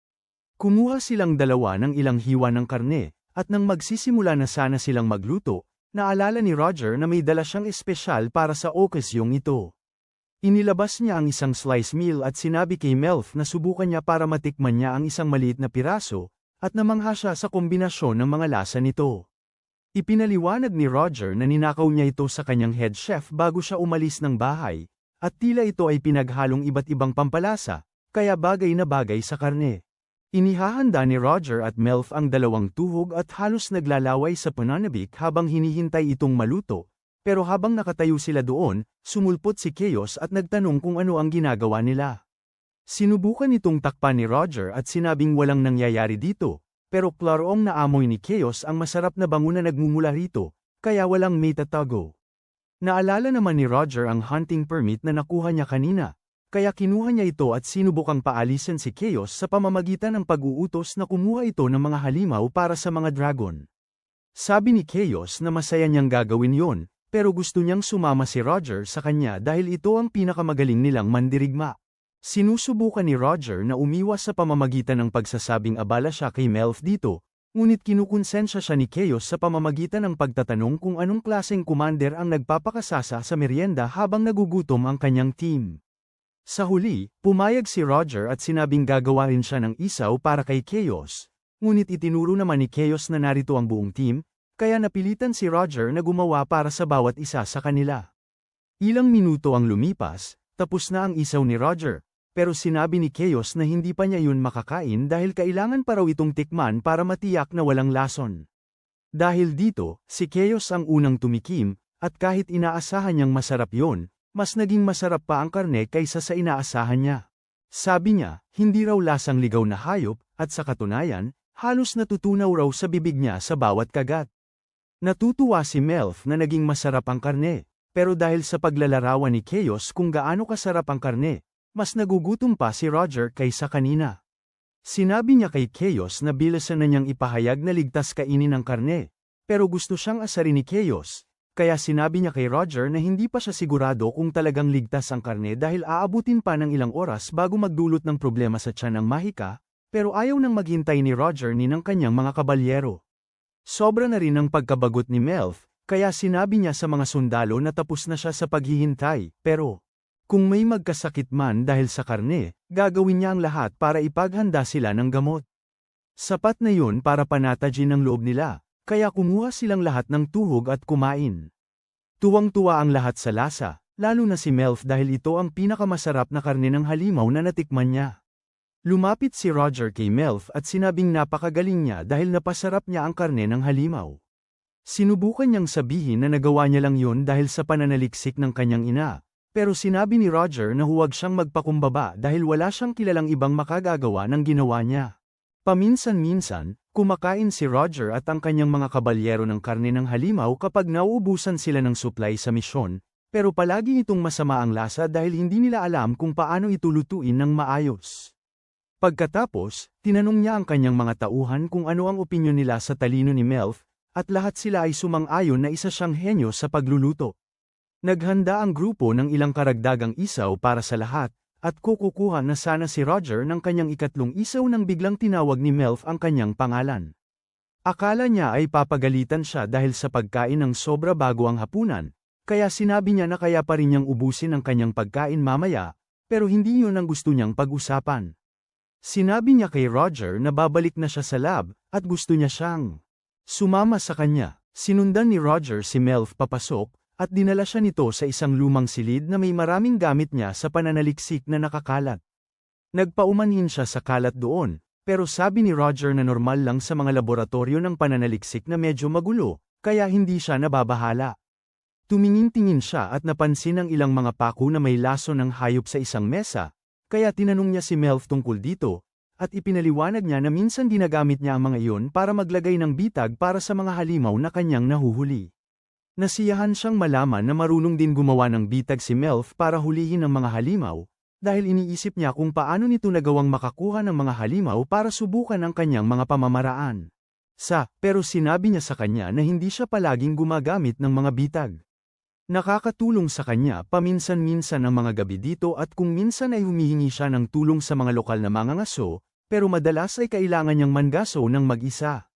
Kumuha silang dalawa ng ilang hiwa ng karne, at nang magsisimula na sana silang magluto, naalala ni Roger na may dala siyang espesyal para sa okasyong ito. Inilabas niya ang isang slice meal at sinabi kay Melf na subukan niya para matikman niya ang isang maliit na piraso, at namangha siya sa kombinasyon ng mga lasa nito. Ipinaliwanag ni Roger na ninakaw niya ito sa kanyang head chef bago siya umalis ng bahay, at tila ito ay pinaghalong iba't ibang pampalasa, kaya bagay na bagay sa karne. Inihahanda ni Roger at Melf ang dalawang tuhog at halos naglalaway sa pananabik habang hinihintay itong maluto, pero habang nakatayo sila doon, sumulpot si Chaos at nagtanong kung ano ang ginagawa nila. Sinubukan itong takpan ni Roger at sinabing walang nangyayari dito, pero klaroong naamoy ni Chaos ang masarap na bango na nagmumula rito, kaya walang may tatago. Naalala naman ni Roger ang hunting permit na nakuha niya kanina, kaya kinuha niya ito at sinubukang paalisin si Chaos sa pamamagitan ng pag-uutos na kumuha ito ng mga halimaw para sa mga dragon. Sabi ni Chaos na masaya niyang gagawin yon, pero gusto niyang sumama si Roger sa kanya dahil ito ang pinakamagaling nilang mandirigma. Sinusubukan ni Roger na umiwas sa pamamagitan ng pagsasabing abala siya kay Melf dito, ngunit kinukonsensya siya ni Chaos sa pamamagitan ng pagtatanong kung anong klaseng commander ang nagpapakasasa sa merienda habang nagugutom ang kanyang team. Sa huli, pumayag si Roger at sinabing gagawa rin siya ng isaw para kay Chaos, ngunit itinuro naman ni Chaos na narito ang buong team, kaya napilitan si Roger na gumawa para sa bawat isa sa kanila. Ilang minuto ang lumipas, tapos na ang isaw ni Roger. Pero sinabi ni Chaos na hindi pa niya yun makakain dahil kailangan pa raw itong tikman para matiyak na walang lason. Dahil dito, si Chaos ang unang tumikim, at kahit inaasahan niyang masarap yun, mas naging masarap pa ang karne kaysa sa inaasahan niya. Sabi niya, hindi raw lasang ligaw na hayop, at sa katunayan, halos natutunaw raw sa bibig niya sa bawat kagat. Natutuwa si Melf na naging masarap ang karne, pero dahil sa paglalarawan ni Chaos kung gaano kasarap ang karne, mas nagugutom pa si Roger kaysa kanina. Sinabi niya kay Chaos na bilisan na niyang ipahayag na ligtas kainin ang karne, pero gusto siyang asarin ni Chaos, kaya sinabi niya kay Roger na hindi pa siya sigurado kung talagang ligtas ang karne dahil aabutin pa ng ilang oras bago magdulot ng problema sa tiyan ng Mahika, pero ayaw nang maghintay ni Roger ni ng kanyang mga kabalyero. Sobra na rin ang pagkabagot ni Melf, kaya sinabi niya sa mga sundalo na tapos na siya sa paghihintay, pero kung may magkasakit man dahil sa karne, gagawin niya ang lahat para ipaghanda sila ng gamot. Sapat na yun para panatagin ang loob nila, kaya kumuha silang lahat ng tuhog at kumain. Tuwang-tuwa ang lahat sa lasa, lalo na si Melf dahil ito ang pinakamasarap na karne ng halimaw na natikman niya. Lumapit si Roger kay Melf at sinabing napakagaling niya dahil napasarap niya ang karne ng halimaw. Sinubukan niyang sabihin na nagawa niya lang yun dahil sa pananaliksik ng kanyang ina. Pero sinabi ni Roger na huwag siyang magpakumbaba dahil wala siyang kilalang ibang makagagawa ng ginawa niya. Paminsan-minsan, kumakain si Roger at ang kanyang mga kabalyero ng karne ng halimaw kapag nauubusan sila ng supply sa misyon, pero palagi itong masama ang lasa dahil hindi nila alam kung paano ito lutuin ng maayos. Pagkatapos, tinanong niya ang kanyang mga tauhan kung ano ang opinyon nila sa talino ni Melf, at lahat sila ay sumang-ayon na isa siyang henyo sa pagluluto. Naghanda ang grupo ng ilang karagdagang isaw para sa lahat, at kukukuha na sana si Roger ng kanyang ikatlong isaw nang biglang tinawag ni Melf ang kanyang pangalan. Akala niya ay papagalitan siya dahil sa pagkain ng sobra bago ang hapunan, kaya sinabi niya na kaya pa rin niyang ubusin ang kanyang pagkain mamaya, pero hindi yun ang gusto niyang pag-usapan. Sinabi niya kay Roger na babalik na siya sa lab, at gusto niya siyang sumama sa kanya. Sinundan ni Roger si Melf papasok, at dinala siya nito sa isang lumang silid na may maraming gamit niya sa pananaliksik na nakakalat. Nagpaumanhin siya sa kalat doon, pero sabi ni Roger na normal lang sa mga laboratorio ng pananaliksik na medyo magulo, kaya hindi siya nababahala. Tumingin-tingin siya at napansin ang ilang mga pako na may laso ng hayop sa isang mesa, kaya tinanong niya si Melf tungkol dito, at ipinaliwanag niya na minsan ginagamit niya ang mga iyon para maglagay ng bitag para sa mga halimaw na kanyang nahuhuli. Nasiyahan siyang malaman na marunong din gumawa ng bitag si Melf para hulihin ang mga halimaw, dahil iniisip niya kung paano nito nagawang makakuha ng mga halimaw para subukan ang kanyang mga pamamaraan. Pero sinabi niya sa kanya na hindi siya palaging gumagamit ng mga bitag. Nakakatulong sa kanya paminsan-minsan ang mga gabi dito at kung minsan ay humihingi siya ng tulong sa mga lokal na mangangaso, pero madalas ay kailangan niyang mangaso ng mag-isa.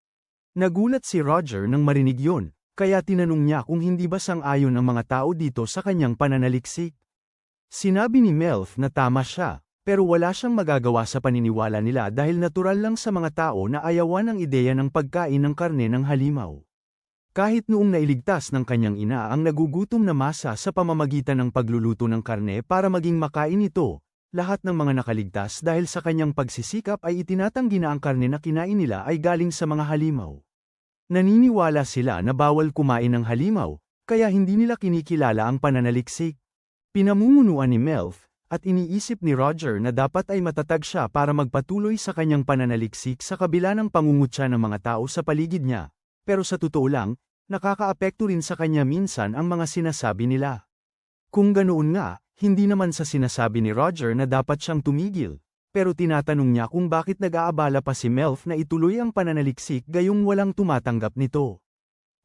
Nagulat si Roger nang marinig yun. Kaya tinanong niya kung hindi ba sang-ayon ang mga tao dito sa kanyang pananaliksik. Sinabi ni Melf na tama siya, pero wala siyang magagawa sa paniniwala nila dahil natural lang sa mga tao na ayawan ang ideya ng pagkain ng karne ng halimaw. Kahit noong nailigtas ng kanyang ina ang nagugutom na masa sa pamamagitan ng pagluluto ng karne para maging makain ito, lahat ng mga nakaligtas dahil sa kanyang pagsisikap ay itinatanggi na ang karne na kinain nila ay galing sa mga halimaw. Naniniwala sila na bawal kumain ng halimaw, kaya hindi nila kinikilala ang pananaliksik. Pinamumunuan ni Melf, at iniisip ni Roger na dapat ay matatag siya para magpatuloy sa kanyang pananaliksik sa kabila ng pangungutya ng mga tao sa paligid niya. Pero sa totoo lang, nakakaapekto rin sa kanya minsan ang mga sinasabi nila. Kung ganoon nga, hindi naman sa sinasabi ni Roger na dapat siyang tumigil, pero tinatanong niya kung bakit nag-aabala pa si Melf na ituloy ang pananaliksik gayong walang tumatanggap nito.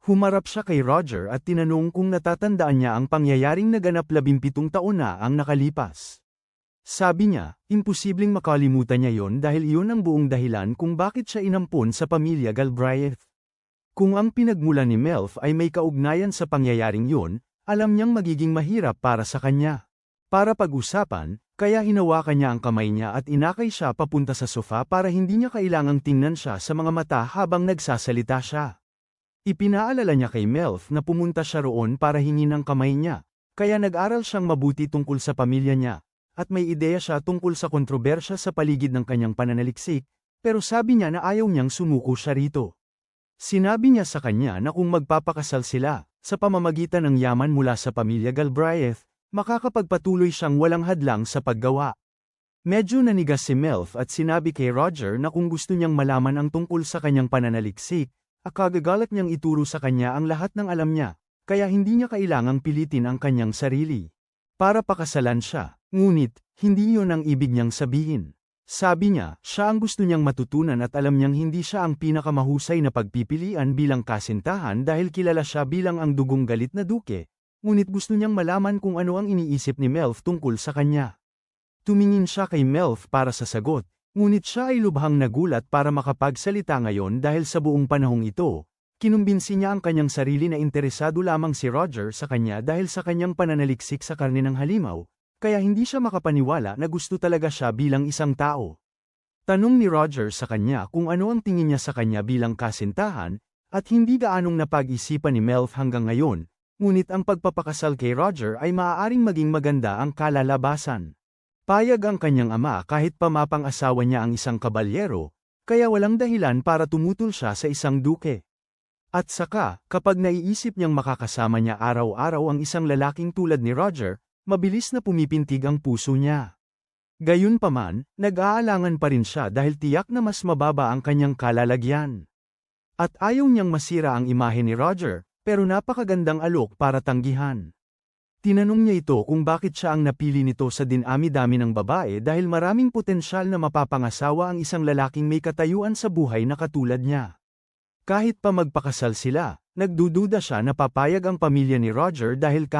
Humarap siya kay Roger at tinanong kung natatandaan niya ang pangyayaring naganap 17 taon na ang nakalipas. Sabi niya, imposibleng makalimutan niya yon dahil iyon ang buong dahilan kung bakit siya inampon sa pamilya Galbraith. Kung ang pinagmulan ni Melf ay may kaugnayan sa pangyayaring yon, alam niyang magiging mahirap para sa kanya. Para pag-usapan, kaya hinawakan niya ang kamay niya at inakay siya papunta sa sofa para hindi niya kailangang tingnan siya sa mga mata habang nagsasalita siya. Ipinaalala niya kay Melf na pumunta siya roon para hingin ang kamay niya, kaya nag-aral siyang mabuti tungkol sa pamilya niya, at may ideya siya tungkol sa kontrobersya sa paligid ng kanyang pananaliksik, pero sabi niya na ayaw niyang sumuko siya rito. Sinabi niya sa kanya na kung magpapakasal sila, sa pamamagitan ng yaman mula sa pamilya Galbraith, makakapagpatuloy siyang walang hadlang sa paggawa. Medyo nanigas si Melf at sinabi kay Roger na kung gusto niyang malaman ang tungkol sa kanyang pananaliksik, akagagalat niyang ituro sa kanya ang lahat ng alam niya, kaya hindi niya kailangang pilitin ang kanyang sarili. Para pakasalan siya, ngunit, hindi iyon ang ibig niyang sabihin. Sabi niya, siya ang gusto niyang matutunan at alam niyang hindi siya ang pinakamahusay na pagpipilian bilang kasintahan dahil kilala siya bilang ang dugong galit na duke, ngunit gusto niyang malaman kung ano ang iniisip ni Melf tungkol sa kanya. Tumingin siya kay Melf para sa sagot. Ngunit siya ay lubhang nagulat para makapagsalita ngayon dahil sa buong panahong ito, kinumbinsi niya ang kanyang sarili na interesado lamang si Roger sa kanya dahil sa kanyang pananaliksik sa karne ng halimaw, kaya hindi siya makapaniwala na gusto talaga siya bilang isang tao. Tanong ni Roger sa kanya kung ano ang tingin niya sa kanya bilang kasintahan, at hindi gaanong napag-isipan ni Melf hanggang ngayon, ngunit ang pagpapakasal kay Roger ay maaaring maging maganda ang kalalabasan. Payag ang kanyang ama kahit pamapang-asawa niya ang isang kabalyero, kaya walang dahilan para tumutol siya sa isang duke. At saka, kapag naiisip niyang makakasama niya araw-araw ang isang lalaking tulad ni Roger, mabilis na pumipintig ang puso niya. Gayunpaman, nag-aalangan pa rin siya dahil tiyak na mas mababa ang kanyang kalalagyan. At ayaw niyang masira ang imahe ni Roger, pero napakagandang alok para tanggihan. Tinanong niya ito kung bakit siya ang napili nito sa dinami-dami ng babae dahil maraming potensyal na mapapangasawa ang isang lalaking may katayuan sa buhay na katulad niya. Kahit pa magpakasal sila, nagdududa siya na papayag ang pamilya ni Roger dahil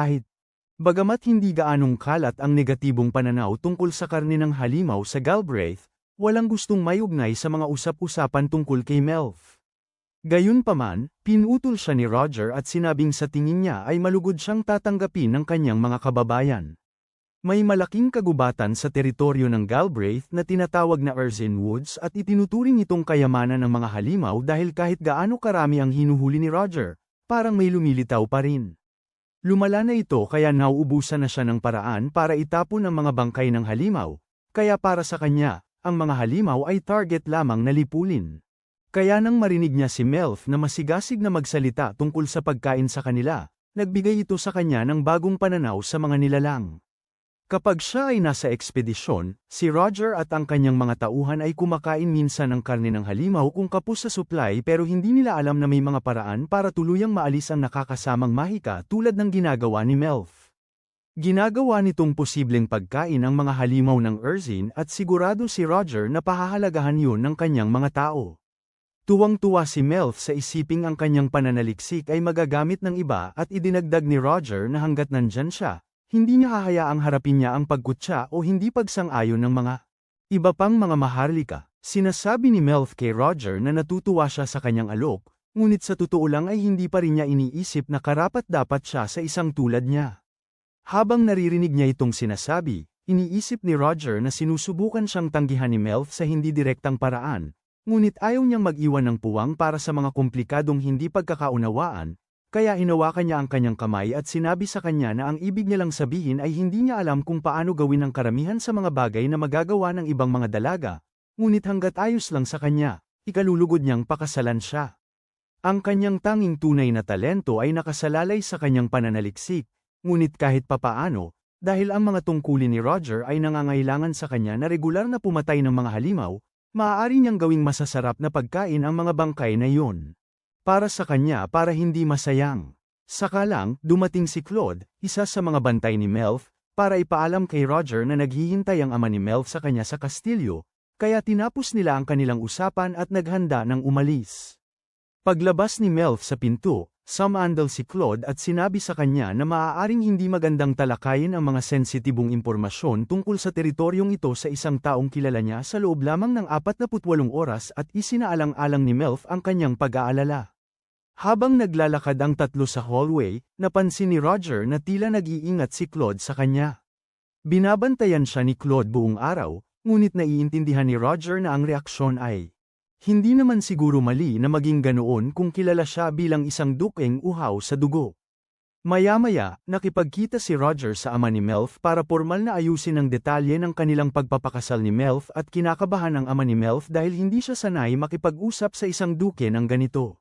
bagamat hindi gaanong kalat ang negatibong pananaw tungkol sa karne ng halimaw sa Galbraith, walang gustong mayugnay sa mga usap-usapan tungkol kay Melf. Gayunpaman, pinutol siya ni Roger at sinabing sa tingin niya ay malugod siyang tatanggapin ng kanyang mga kababayan. May malaking kagubatan sa teritoryo ng Galbraith na tinatawag na Erzin Woods at itinuturing itong kayamanan ng mga halimaw dahil kahit gaano karami ang hinuhuli ni Roger, parang may lumilitaw pa rin. Lumala na ito kaya nauubusan na siya ng paraan para itapon ang mga bangkay ng halimaw, kaya para sa kanya, ang mga halimaw ay target lamang na lipulin. Kaya nang marinig niya si Melf na masigasig na magsalita tungkol sa pagkain sa kanila, nagbigay ito sa kanya ng bagong pananaw sa mga nilalang. Kapag siya ay nasa ekspedisyon, si Roger at ang kanyang mga tauhan ay kumakain minsan ng karne ng halimaw kung kapos sa supply pero hindi nila alam na may mga paraan para tuluyang maalis ang nakakasamang mahika tulad ng ginagawa ni Melf. Ginagawa nitong posibleng pagkain ang mga halimaw ng Erzin at sigurado si Roger na pahahalagahan yun ng kanyang mga tao. Tuwang-tuwa si Melf sa isiping ang kanyang pananaliksik ay magagamit ng iba at idinagdag ni Roger na hanggat nandyan siya, hindi niya hahayaang harapin niya ang pagkutsa o hindi pagsang-ayon ng mga iba pang mga maharlika. Sinasabi ni Melf kay Roger na natutuwa siya sa kanyang alok, ngunit sa totoo lang ay hindi pa rin niya iniisip na karapat-dapat siya sa isang tulad niya. Habang naririnig niya itong sinasabi, iniisip ni Roger na sinusubukan siyang tanggihan ni Melf sa hindi direktang paraan. Ngunit ayaw niyang mag-iwan ng puwang para sa mga komplikadong hindi pagkakaunawaan, kaya hinawakan niya ang kanyang kamay at sinabi sa kanya na ang ibig niya lang sabihin ay hindi niya alam kung paano gawin ang karamihan sa mga bagay na magagawa ng ibang mga dalaga, ngunit hanggat ayos lang sa kanya, ikalulugod niyang pakasalan siya. Ang kanyang tanging tunay na talento ay nakasalalay sa kanyang pananaliksik, ngunit kahit papaano, Dahil ang mga tungkulin ni Roger ay nangangailangan sa kanya na regular na pumatay ng mga halimaw, maaari niyang gawing masasarap na pagkain ang mga bangkay na iyon. Para sa kanya para hindi masayang. Saka lang, dumating si Claude, isa sa mga bantay ni Melf, para ipaalam kay Roger na naghihintay ang ama ni Melf sa kanya sa kastilyo, kaya tinapos nila ang kanilang usapan at naghanda ng umalis. Paglabas ni Melf sa pinto, sumandal si Claude at sinabi sa kanya na maaaring hindi magandang talakayin ang mga sensitibong impormasyon tungkol sa teritoryong ito sa isang taong kilala niya sa loob lamang ng 48 oras at isinaalang-alang ni Melf ang kanyang pag-aalala. Habang naglalakad ang tatlo sa hallway, napansin ni Roger na tila nag-iingat si Claude sa kanya. Binabantayan siya ni Claude buong araw, ngunit naiintindihan ni Roger na ang reaksyon ay hindi naman siguro mali na maging ganoon kung kilala siya bilang isang dukeng uhaw sa dugo. Maya-maya, nakipagkita si Roger sa ama ni Melf para pormal na ayusin ang detalye ng kanilang pagpapakasal ni Melf at kinakabahan ang ama ni Melf dahil hindi siya sanay makipag-usap sa isang duke ng ganito.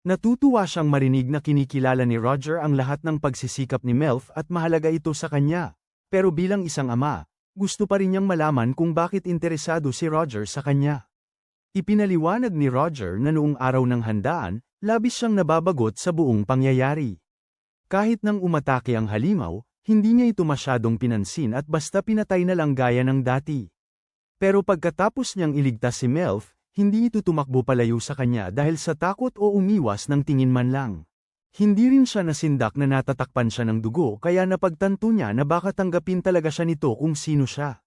Natutuwa siyang marinig na kinikilala ni Roger ang lahat ng pagsisikap ni Melf at mahalaga ito sa kanya, pero bilang isang ama, gusto pa rin niyang malaman kung bakit interesado si Roger sa kanya. Ipinaliwanag ni Roger na noong araw ng handaan, labis siyang nababagot sa buong pangyayari. Kahit nang umatake ang halimaw, hindi niya ito masyadong pinansin at basta pinatay na lang gaya ng dati. Pero pagkatapos niyang iligtas si Melf, hindi ito tumakbo palayo sa kanya dahil sa takot o umiwas ng tingin man lang. Hindi rin siya nasindak na natatakpan siya ng dugo kaya napagtanto niya na baka tanggapin talaga siya nito kung sino siya.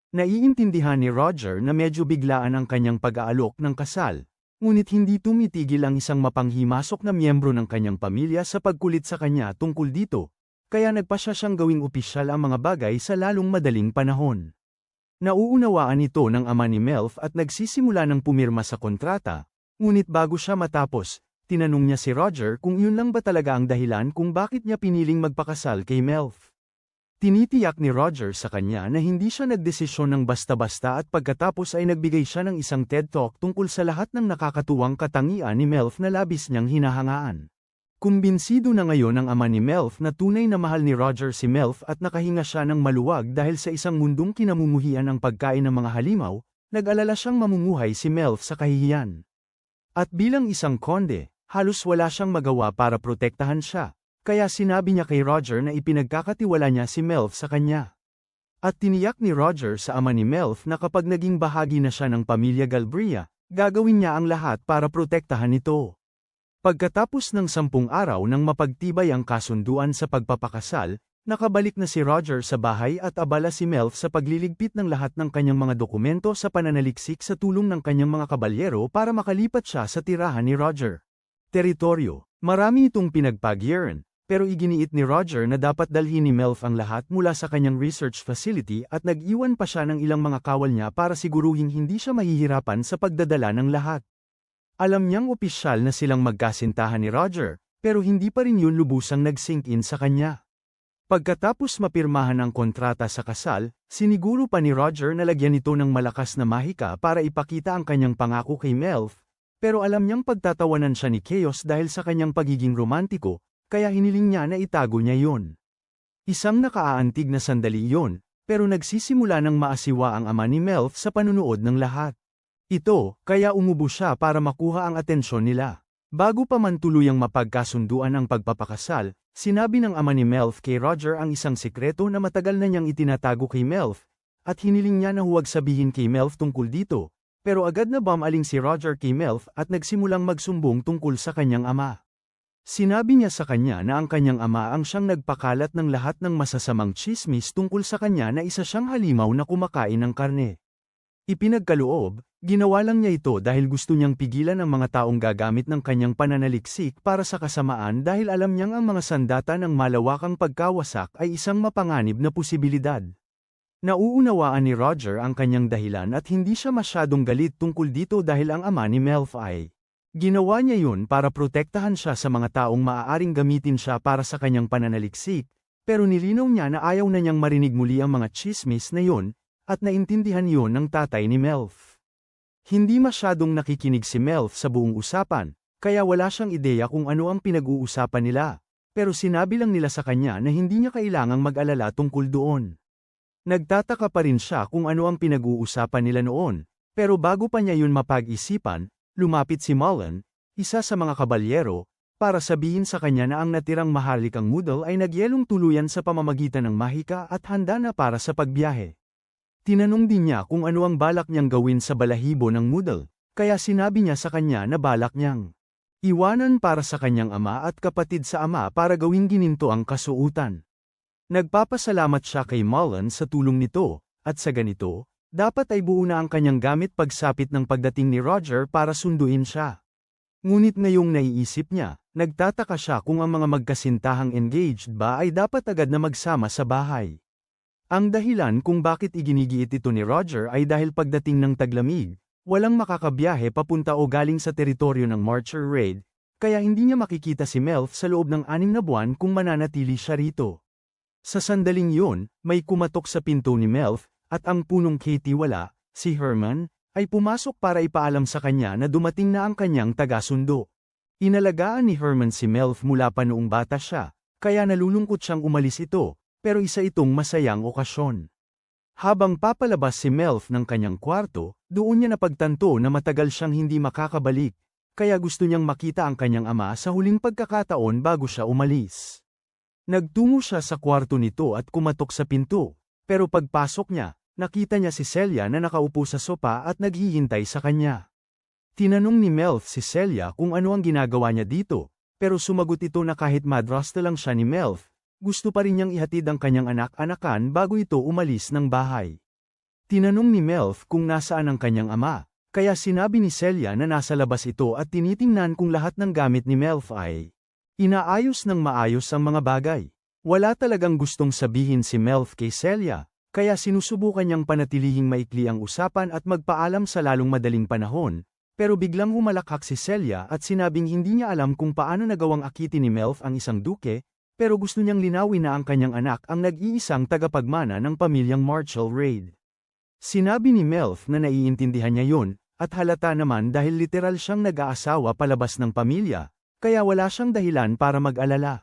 Naiintindihan ni Roger na medyo biglaan ang kanyang pag-aalok ng kasal, ngunit hindi tumitigil ang isang mapanghimasok na miyembro ng kanyang pamilya sa pagkulit sa kanya tungkol dito, kaya nagpasya siyang gawing opisyal ang mga bagay sa lalong madaling panahon. Nauunawaan ito ng ama ni Melf at nagsisimula ng pumirma sa kontrata, ngunit bago siya matapos, tinanong niya si Roger kung yun lang ba talaga ang dahilan kung bakit niya piniling magpakasal kay Melf. Tinitiyak ni Roger sa kanya na hindi siya nagdesisyon ng basta-basta at pagkatapos ay nagbigay siya ng isang TED Talk tungkol sa lahat ng nakakatuwang katangian ni Melf na labis niyang hinahangaan. Kumbinsido na ngayon ang ama ni Melf na tunay na mahal ni Roger si Melf at nakahinga siya ng maluwag dahil sa isang mundong kinamumuhian ang pagkain ng mga halimaw, nag-alala siyang mamumuhay si Melf sa kahihiyan. At bilang isang konde, halos wala siyang magawa para protektahan siya. Kaya sinabi niya kay Roger na ipinagkakatiwala niya si Melf sa kanya. At tiniyak ni Roger sa ama ni Melf na kapag naging bahagi na siya ng pamilya Galbria, gagawin niya ang lahat para protektahan ito. Pagkatapos ng 10 araw nang mapagtibay ang kasunduan sa pagpapakasal, nakabalik na si Roger sa bahay at abala si Melf sa pagliligpit ng lahat ng kanyang mga dokumento sa pananaliksik sa tulong ng kanyang mga kabalyero para makalipat siya sa tirahan ni Roger. Teritoryo. Marami itong pinagpagyeran. Pero iginiit ni Roger na dapat dalhin ni Melf ang lahat mula sa kanyang research facility at nag-iwan pa siya ng ilang mga kawal niya para siguruhing hindi siya mahihirapan sa pagdadala ng lahat. Alam niyang opisyal na silang magkasintahan ni Roger, pero hindi pa rin yun lubusang nag-sink in sa kanya. Pagkatapos mapirmahan ang kontrata sa kasal, siniguro pa ni Roger na lagyan ito ng malakas na mahika para ipakita ang kanyang pangako kay Melf, pero alam niyang pagtatawanan siya ni Chaos dahil sa kanyang pagiging romantiko, kaya hiniling niya na itago niya yon. Isang nakaaantig na sandali yon, pero nagsisimula ng maasiwa ang ama ni Melf sa panunood ng lahat. Ito, kaya umubo siya para makuha ang atensyon nila. Bago pa man tuluyang mapagkasunduan ang pagpapakasal, sinabi ng ama ni Melf kay Roger ang isang sikreto na matagal na niyang itinatago kay Melf, at hiniling niya na huwag sabihin kay Melf tungkol dito, pero agad na bumaling si Roger kay Melf at nagsimulang magsumbong tungkol sa kanyang ama. Sinabi niya sa kanya na ang kanyang ama ang siyang nagpakalat ng lahat ng masasamang tsismis tungkol sa kanya na isa siyang halimaw na kumakain ng karne. Ipinagkaloob, ginawa lang niya ito dahil gusto niyang pigilan ang mga taong gagamit ng kanyang pananaliksik para sa kasamaan dahil alam niyang ang mga sandata ng malawakang pagkawasak ay isang mapanganib na posibilidad. Nauunawaan ni Roger ang kanyang dahilan at hindi siya masyadong galit tungkol dito dahil ang ama ni Melf ay ginawa niya yun para protektahan siya sa mga taong maaaring gamitin siya para sa kanyang pananaliksik, pero nilinaw niya na ayaw na niyang marinig muli ang mga tsismis na yun, at naintindihan yun ng tatay ni Melf. Hindi masyadong nakikinig si Melf sa buong usapan, kaya wala siyang ideya kung ano ang pinag-uusapan nila, pero sinabi lang nila sa kanya na hindi niya kailangang mag-alala tungkol doon. Nagtataka pa rin siya kung ano ang pinag-uusapan nila noon, pero bago pa niya yun mapag-isipan, lumapit si Mullen, isa sa mga kabalyero, para sabihin sa kanya na ang natirang maharlikang Moodle ay nagyelong tuluyan sa pamamagitan ng mahika at handa na para sa pagbiyahe. Tinanong din niya kung ano ang balak niyang gawin sa balahibo ng Moodle, kaya sinabi niya sa kanya na balak niyang iwanan para sa kanyang ama at kapatid sa ama para gawing gininto ang kasuutan. Nagpapasalamat siya kay Mullen sa tulong nito, at sa ganito, dapat ay buo na ang kanyang gamit pagsapit ng pagdating ni Roger para sunduin siya. Ngunit ngayong naiisip niya, nagtataka siya kung ang mga magkasintahang engaged ba ay dapat agad na magsama sa bahay. Ang dahilan kung bakit iginigiit ito ni Roger ay dahil pagdating ng taglamig, walang makakabiyahe papunta o galing sa teritoryo ng Marcher Raid, kaya hindi niya makikita si Melf sa loob ng 6 na buwan kung mananatili siya rito. Sa sandaling yun, may kumatok sa pinto ni Melf, at ang punong Katie wala, si Herman, ay pumasok para ipaalam sa kanya na dumating na ang kanyang taga-sundo. Inalagaan ni Herman si Melf mula pa noong bata siya, kaya nalulungkot siyang umalis ito, pero isa itong masayang okasyon. Habang papalabas si Melf ng kanyang kwarto, doon niya napagtanto na matagal siyang hindi makakabalik, kaya gusto niyang makita ang kanyang ama sa huling pagkakataon bago siya umalis. Nagtungo siya sa kwarto nito at kumatok sa pinto, pero pagpasok niya, nakita niya si Celia na nakaupo sa sopa at naghihintay sa kanya. Tinanong ni Melf si Celia kung ano ang ginagawa niya dito, pero sumagot ito na kahit madrasta lang siya ni Melf, gusto pa rin niyang ihatid ang kanyang anak-anakan bago ito umalis ng bahay. Tinanong ni Melf kung nasaan ang kanyang ama, kaya sinabi ni Celia na nasa labas ito at tinitingnan kung lahat ng gamit ni Melf ay inaayos ng maayos ang mga bagay. Wala talagang gustong sabihin si Melf kay Celia, kaya sinusubukan niyang panatilihing maikli ang usapan at magpaalam sa lalong madaling panahon, pero biglang humalakhak si Celia at sinabing hindi niya alam kung paano nagawang akitin ni Melf ang isang duke, pero gusto niyang linawin na ang kanyang anak ang nag-iisang tagapagmana ng pamilyang Marshall Raid. Sinabi ni Melf na naiintindihan niya yun, at halata naman dahil literal siyang nag-aasawa palabas ng pamilya, kaya wala siyang dahilan para mag-alala.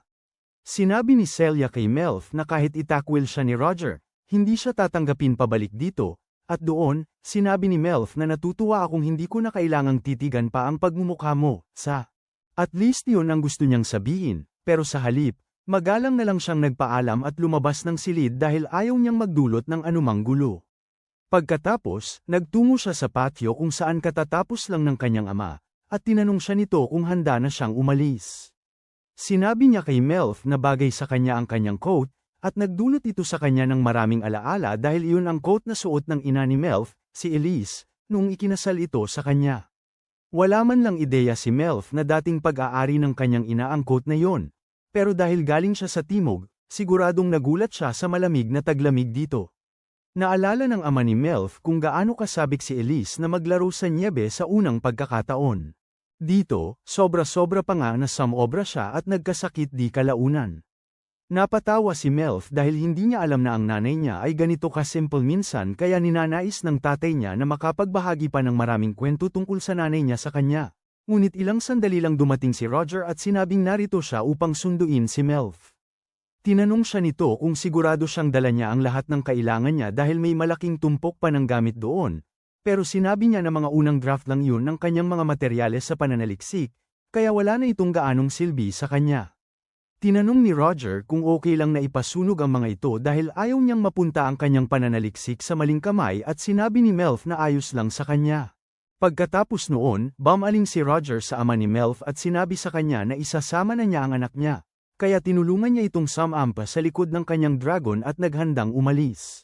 Sinabi ni Celia kay Melf na kahit itakwil siya ni Roger, hindi siya tatanggapin pabalik dito, at doon, sinabi ni Melf na natutuwa akong hindi ko na kailangang titigan pa ang pagmumukha mo, sa. At least yun ang gusto niyang sabihin, pero sa halip, magalang na lang siyang nagpaalam at lumabas ng silid dahil ayaw niyang magdulot ng anumang gulo. Pagkatapos, nagtungo siya sa patio kung saan katatapos lang ng kanyang ama, at tinanong siya nito kung handa na siyang umalis. Sinabi niya kay Melf na bagay sa kanya ang kanyang coat, at nagdulot ito sa kanya ng maraming alaala dahil iyon ang coat na suot ng ina ni Melf, si Elise, nung ikinasal ito sa kanya. Wala man lang ideya si Melf na dating pag-aari ng kanyang ina ang coat na yon, pero dahil galing siya sa timog, siguradong nagulat siya sa malamig na taglamig dito. Naalala ng ama ni Melf kung gaano kasabik si Elise na maglaro sa niebe sa unang pagkakataon. Dito, sobra-sobra pa nga na samobra siya at nagkasakit di kalaunan. Napatawa si Melf dahil hindi niya alam na ang nanay niya ay ganito kasimple minsan kaya ninanais ng tatay niya na makapagbahagi pa ng maraming kwento tungkol sa nanay niya sa kanya. Ngunit ilang sandali lang dumating si Roger at sinabing narito siya upang sunduin si Melf. Tinanong siya nito kung sigurado siyang dala niya ang lahat ng kailangan niya dahil may malaking tumpok pa ng gamit doon, pero sinabi niya na mga unang draft lang yun ng kanyang mga materyales sa pananaliksik, kaya wala na itong gaanong silbi sa kanya. Tinanong ni Roger kung okay lang na ipasunog ang mga ito dahil ayaw niyang mapunta ang kanyang pananaliksik sa maling kamay at sinabi ni Melf na ayos lang sa kanya. Pagkatapos noon, bumaling si Roger sa ama ni Melf at sinabi sa kanya na isasama na niya ang anak niya, kaya tinulungan niya itong sumampa sa likod ng kanyang dragon at naghandang umalis.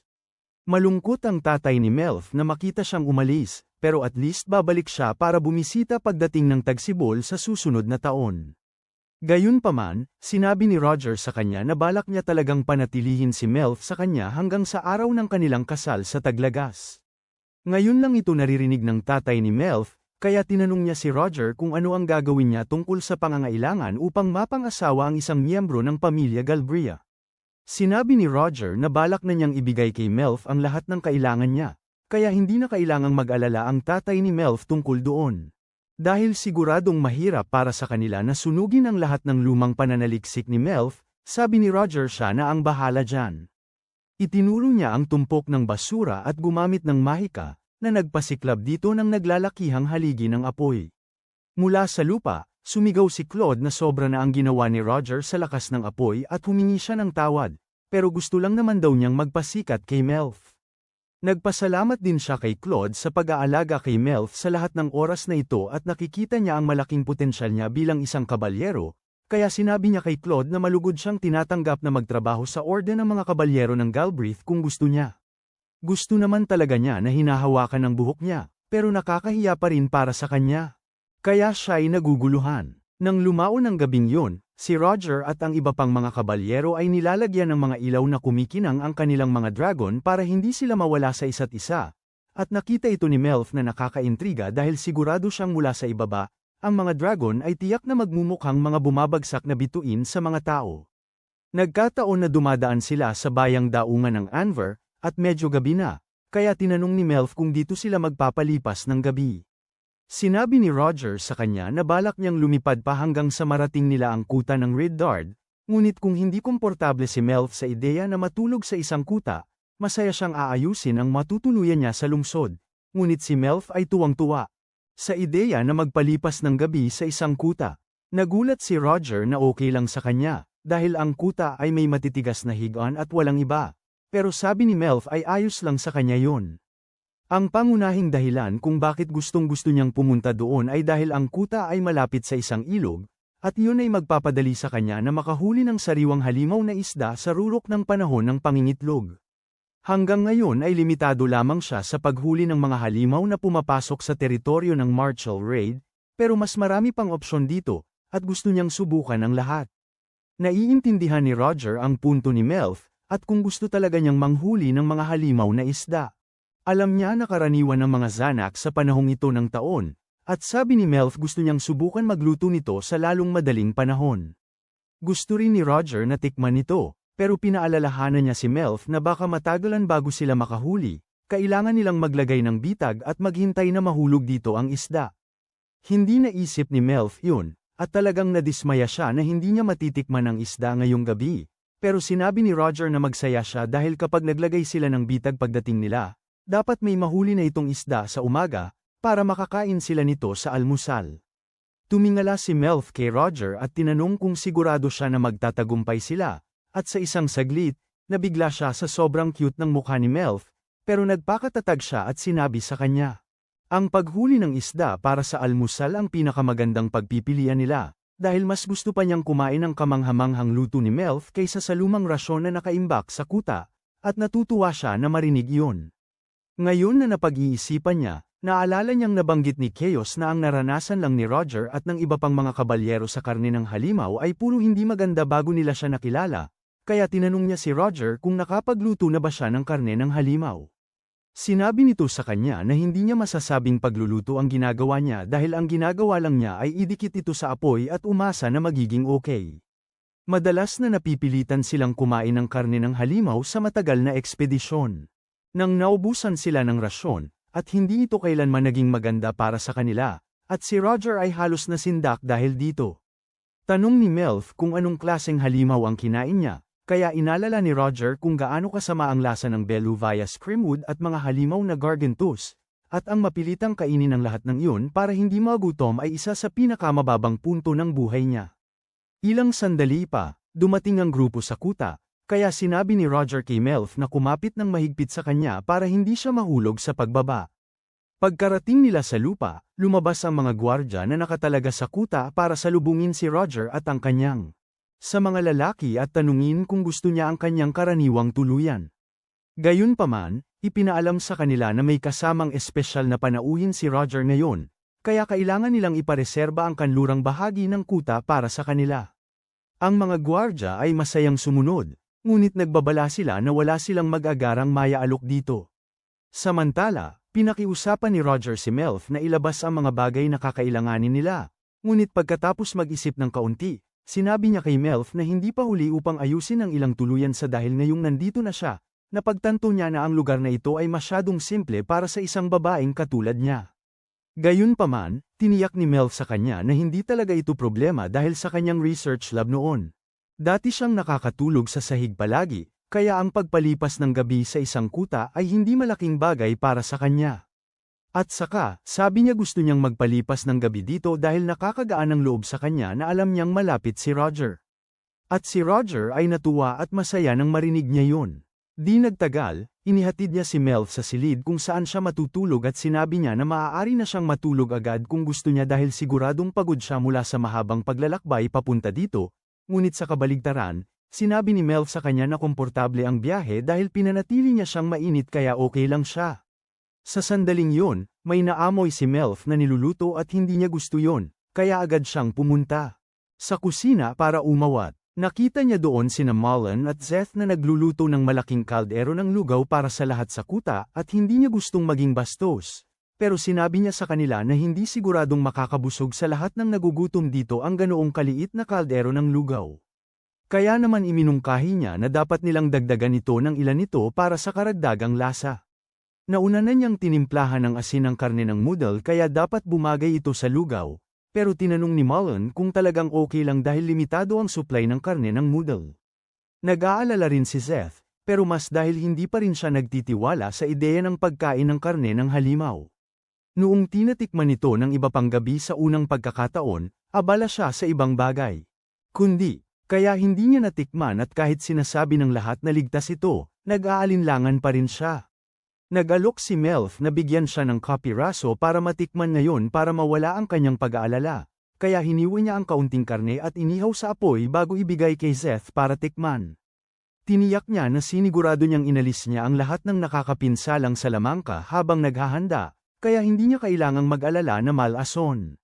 Malungkot ang tatay ni Melf na makita siyang umalis, pero at least babalik siya para bumisita pagdating ng tagsibol sa susunod na taon. Gayunpaman, sinabi ni Roger sa kanya na balak niya talagang panatilihin si Melf sa kanya hanggang sa araw ng kanilang kasal sa Taglagas. Ngayon lang ito naririnig ng tatay ni Melf, kaya tinanong niya si Roger kung ano ang gagawin niya tungkol sa pangangailangan upang mapang-asawa ang isang miyembro ng pamilya Galbria. Sinabi ni Roger na balak na niyang ibigay kay Melf ang lahat ng kailangan niya, kaya hindi na kailangang mag-alala ang tatay ni Melf tungkol doon. Dahil siguradong mahirap para sa kanila na sunugin ang lahat ng lumang pananaliksik ni Melf, sabi ni Roger siya na ang bahala dyan. Itinuro niya ang tumpok ng basura at gumamit ng mahika, na nagpasiklab dito ng naglalakihang haligi ng apoy. Mula sa lupa, sumigaw si Claude na sobra na ang ginawa ni Roger sa lakas ng apoy at humingi siya ng tawad, pero gusto lang naman daw niyang magpasikat kay Melf. Nagpasalamat din siya kay Claude sa pag-aalaga kay Melf sa lahat ng oras na ito at nakikita niya ang malaking potensyal niya bilang isang kabalyero, kaya sinabi niya kay Claude na malugod siyang tinatanggap na magtrabaho sa orden ng mga kabalyero ng Galbraith kung gusto niya. Gusto naman talaga niya na hinahawakan ng buhok niya, pero nakakahiya pa rin para sa kanya. Kaya siya'y naguguluhan. Nang lumaon ang gabing yun, si Roger at ang iba pang mga kabalyero ay nilalagyan ng mga ilaw na kumikinang ang kanilang mga dragon para hindi sila mawala sa isa't isa. At nakita ito ni Melf na nakakaintriga dahil sigurado siyang mula sa ibaba, ang mga dragon ay tiyak na magmumukhang mga bumabagsak na bituin sa mga tao. Nagkataon na dumadaan sila sa bayang daungan ng Anver, at medyo gabi na, kaya tinanong ni Melf kung dito sila magpapalipas ng gabi. Sinabi ni Roger sa kanya na balak niyang lumipad pa hanggang sa marating nila ang kuta ng Red Dard, ngunit kung hindi komportable si Melf sa ideya na matulog sa isang kuta, masaya siyang aayusin ang matutuluyan niya sa lungsod. Ngunit si Melf ay tuwang-tuwa sa ideya na magpalipas ng gabi sa isang kuta. Nagulat si Roger na okay lang sa kanya, dahil ang kuta ay may matitigas na higaan at walang iba. Pero sabi ni Melf ay ayos lang sa kanya yun. Ang pangunahing dahilan kung bakit gustong-gusto niyang pumunta doon ay dahil ang kuta ay malapit sa isang ilog, at yun ay magpapadali sa kanya na makahuli ng sariwang halimaw na isda sa rurok ng panahon ng pangingitlog. Hanggang ngayon ay limitado lamang siya sa paghuli ng mga halimaw na pumapasok sa teritoryo ng Marshall Raid, pero mas marami pang opsyon dito, at gusto niyang subukan ang lahat. Naiintindihan ni Roger ang punto ni Melf, at kung gusto talaga niyang manghuli ng mga halimaw na isda. Alam niya na karaniwan ng mga zanak sa panahong ito ng taon, at sabi ni Melf gusto niyang subukan magluto nito sa lalong madaling panahon. Gusto rin ni Roger na tikman ito, pero pinaalalahanan niya si Melf na baka matagalan bago sila makahuli, kailangan nilang maglagay ng bitag at maghintay na mahulog dito ang isda. Hindi naisip ni Melf yun, at talagang nadismaya siya na hindi niya matitikman ang isda ngayong gabi. Pero sinabi ni Roger na magsaya siya dahil kapag naglagay sila ng bitag pagdating nila, dapat may mahuli na itong isda sa umaga, para makakain sila nito sa almusal. Tumingala si Melf kay Roger at tinanong kung sigurado siya na magtatagumpay sila, at sa isang saglit, nabigla siya sa sobrang cute ng mukha ni Melf, pero nagpakatatag siya at sinabi sa kanya. Ang paghuli ng isda para sa almusal ang pinakamagandang pagpipilian nila. Dahil mas gusto pa niyang kumain ng kamanghamanghang luto ni Melf kaysa sa lumang rasyon na nakaimbak sa kuta, at natutuwa siya na marinig iyon. Ngayon na napag-iisipan niya, naalala niyang nabanggit ni Chaos na ang naranasan lang ni Roger at ng iba pang mga kabalyero sa karne ng halimaw ay puro hindi maganda bago nila siya nakilala, kaya tinanong niya si Roger kung nakapagluto na ba siya ng karne ng halimaw. Sinabi nito sa kanya na hindi niya masasabing pagluluto ang ginagawa niya dahil ang ginagawa lang niya ay idikit ito sa apoy at umasa na magiging okay. Madalas na napipilitan silang kumain ng karne ng halimaw sa matagal na ekspedisyon. Nang naubusan sila ng rasyon, at hindi ito kailanman naging maganda para sa kanila, at si Roger ay halos nasindak dahil dito. Tanong ni Melf kung anong klaseng halimaw ang kinain niya. Kaya inalala ni Roger kung gaano kasama ang lasa ng Beluvia scrimwood at mga halimaw na gargantus, at ang mapilitang kainin ng lahat ng iyon para hindi magutom ay isa sa pinakamababang punto ng buhay niya. Ilang sandali pa, dumating ang grupo sa kuta, kaya sinabi ni Roger kay Melf na kumapit ng mahigpit sa kanya para hindi siya mahulog sa pagbaba. Pagkarating nila sa lupa, lumabas ang mga gwardya na nakatalaga sa kuta para salubungin si Roger at ang kanyang sa mga lalaki at tanungin kung gusto niya ang kanyang karaniwang tuluyan. Gayunpaman, ipinaalam sa kanila na may kasamang espesyal na panauhin si Roger ngayon, kaya kailangan nilang ipareserba ang kanlurang bahagi ng kuta para sa kanila. Ang mga gwardya ay masayang sumunod, ngunit nagbabala sila na wala silang mag-agarang maya-alok dito. Samantala, pinakiusapan ni Roger si Melf na ilabas ang mga bagay na kakailanganin nila, ngunit pagkatapos mag-isip ng kaunti, sinabi niya kay Melf na hindi pa huli upang ayusin ang ilang tuluyan sa dahil ngayong nandito na siya, napagtanto niya na ang lugar na ito ay masyadong simple para sa isang babaeng katulad niya. Gayunpaman, tiniyak ni Melf sa kanya na hindi talaga ito problema dahil sa kanyang research lab noon. Dati siyang nakakatulog sa sahig palagi, kaya ang pagpalipas ng gabi sa isang kuta ay hindi malaking bagay para sa kanya. At saka, sabi niya gusto niyang magpalipas ng gabi dito dahil nakakagaan ng loob sa kanya na alam niyang malapit si Roger. At si Roger ay natuwa at masaya nang marinig niya yun. Di nagtagal, inihatid niya si Melf sa silid kung saan siya matutulog at sinabi niya na maaari na siyang matulog agad kung gusto niya dahil siguradong pagod siya mula sa mahabang paglalakbay papunta dito, ngunit sa kabaligtaran, sinabi ni Melf sa kanya na komportable ang biyahe dahil pinanatili niya siyang mainit kaya okay lang siya. Sa sandaling yun, may naamoy si Melf na niluluto at hindi niya gusto yon, kaya agad siyang pumunta sa kusina para umawat. Nakita niya doon sina Mullen at Zeth na nagluluto ng malaking kaldero ng lugaw para sa lahat sa kuta at hindi niya gustong maging bastos. Pero sinabi niya sa kanila na hindi siguradong makakabusog sa lahat ng nagugutom dito ang ganoong kaliit na kaldero ng lugaw. Kaya naman iminungkahi niya na dapat nilang dagdagan ito ng ilan nito para sa karagdagang lasa. Nauna na niyang tinimplahan ng asin ang karne ng noodle kaya dapat bumagay ito sa lugaw. Pero tinanong ni Mullen kung talagang okay lang dahil limitado ang supply ng karne ng noodle. Nag-aalala rin si Zeth, pero mas dahil hindi pa rin siya nagtitiwala sa ideya ng pagkain ng karne ng halimaw. Noong tinatikman nito ng iba pang gabi sa unang pagkakataon, abala siya sa ibang bagay. Kundi, kaya hindi niya natikman at kahit sinasabi ng lahat na ligtas ito, nag-aalinlangan pa rin siya. Nag-alok si Melf na bigyan siya ng kapiraso para matikman ngayon para mawala ang kanyang pag-aalala, kaya hiniwa niya ang kaunting karne at inihaw sa apoy bago ibigay kay Zeth para tikman. Tiniyak niya na sinigurado niyang inalis niya ang lahat ng nakakapinsalang salamangka habang naghahanda, kaya hindi niya kailangang mag-alala na malason.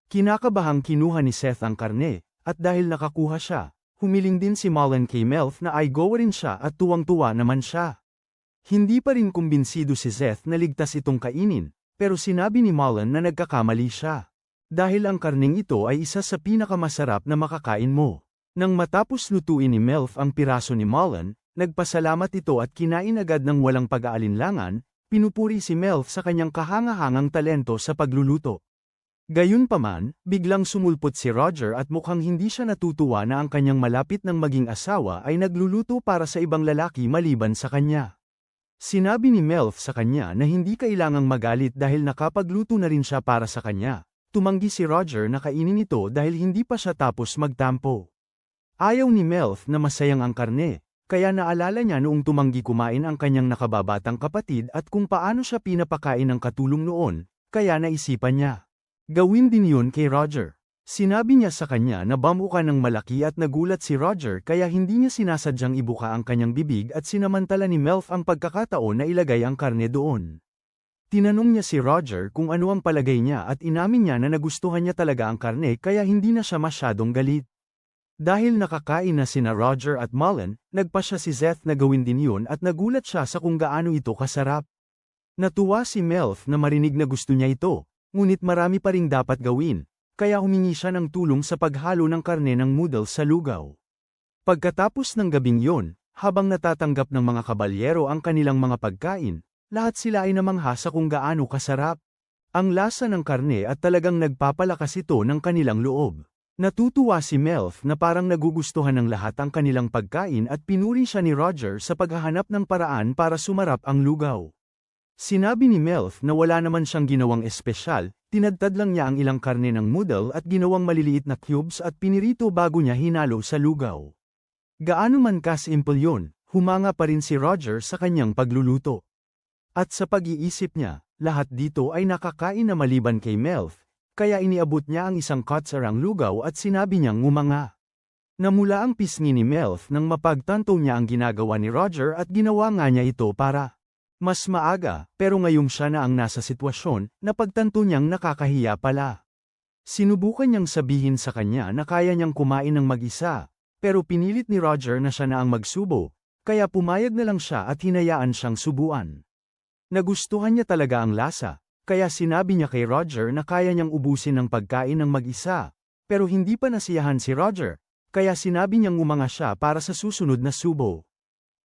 Kinakabahang kinuha ni Seth ang karne, at dahil nakakuha siya, humiling din si Mullen kay Melf na ay gowa rin siya at tuwang-tuwa naman siya. Hindi pa rin kumbinsido si Zeth na ligtas itong kainin, pero sinabi ni Mullen na nagkakamali siya. Dahil ang karning ito ay isa sa pinakamasarap na makakain mo. Nang matapos lutuin ni Melf ang piraso ni Mullen, nagpasalamat ito at kinain agad ng walang pag-aalinlangan, pinupuri si Melf sa kanyang kahangahangang talento sa pagluluto. Gayunpaman, biglang sumulpot si Roger at mukhang hindi siya natutuwa na ang kanyang malapit ng maging asawa ay nagluluto para sa ibang lalaki maliban sa kanya. Sinabi ni Melf sa kanya na hindi kailangang magalit dahil nakapagluto na rin siya para sa kanya. Tumanggi si Roger na kainin ito dahil hindi pa siya tapos magtampo. Ayaw ni Melf na masayang ang karne, kaya naalala niya noong tumanggi kumain ang kanyang nakababatang kapatid at kung paano siya pinapakain ng katulong noon, kaya naisipan niya. Gawin din yun kay Roger. Sinabi niya sa kanya na bamuka ng malaki at nagulat si Roger kaya hindi niya sinasadyang ibuka ang kanyang bibig at sinamantala ni Melf ang pagkakataon na ilagay ang karne doon. Tinanong niya si Roger kung ano ang palagay niya at inamin niya na nagustuhan niya talaga ang karne kaya hindi na siya masyadong galit. Dahil nakakain na sina Roger at Mullen, nagpa siya si Zeth na gawin din yun at nagulat siya sa kung gaano ito kasarap. Natuwa si Melf na marinig na gusto niya ito, ngunit marami pa ring dapat gawin. Kaya humingi siya ng tulong sa paghalo ng karne ng noodle sa lugaw. Pagkatapos ng gabing yon, habang natatanggap ng mga kabalyero ang kanilang mga pagkain, lahat sila ay namangha sa kung gaano kasarap. Ang lasa ng karne at talagang nagpapalakas ito ng kanilang loob. Natutuwa si Melf na parang nagugustuhan ng lahat ang kanilang pagkain at pinuri siya ni Roger sa paghahanap ng paraan para sumarap ang lugaw. Sinabi ni Melf na wala naman siyang ginawang espesyal, tinadtad lang niya ang ilang karne ng noodle at ginawang maliliit na cubes at pinirito bago niya hinalo sa lugaw. Gaano man ka-simple yun, humanga pa rin si Roger sa kanyang pagluluto. At sa pag-iisip niya, lahat dito ay nakakain na maliban kay Melf, kaya iniabot niya ang isang katsarang lugaw at sinabi niyang ngumanga. Namula ang pisngi ni Melf nang mapagtanto niya ang ginagawa ni Roger at ginawa nga niya ito para mas maaga, pero ngayong siya na ang nasa sitwasyon, napagtanto niyang nakakahiya pala. Sinubukan niyang sabihin sa kanya na kaya niyang kumain ng mag-isa, pero pinilit ni Roger na siya na ang magsubo, kaya pumayag na lang siya at hinayaan siyang subuan. Nagustuhan niya talaga ang lasa, kaya sinabi niya kay Roger na kaya niyang ubusin ang pagkain ng mag-isa, pero hindi pa nasiyahan si Roger, kaya sinabi niyang umanga siya para sa susunod na subo.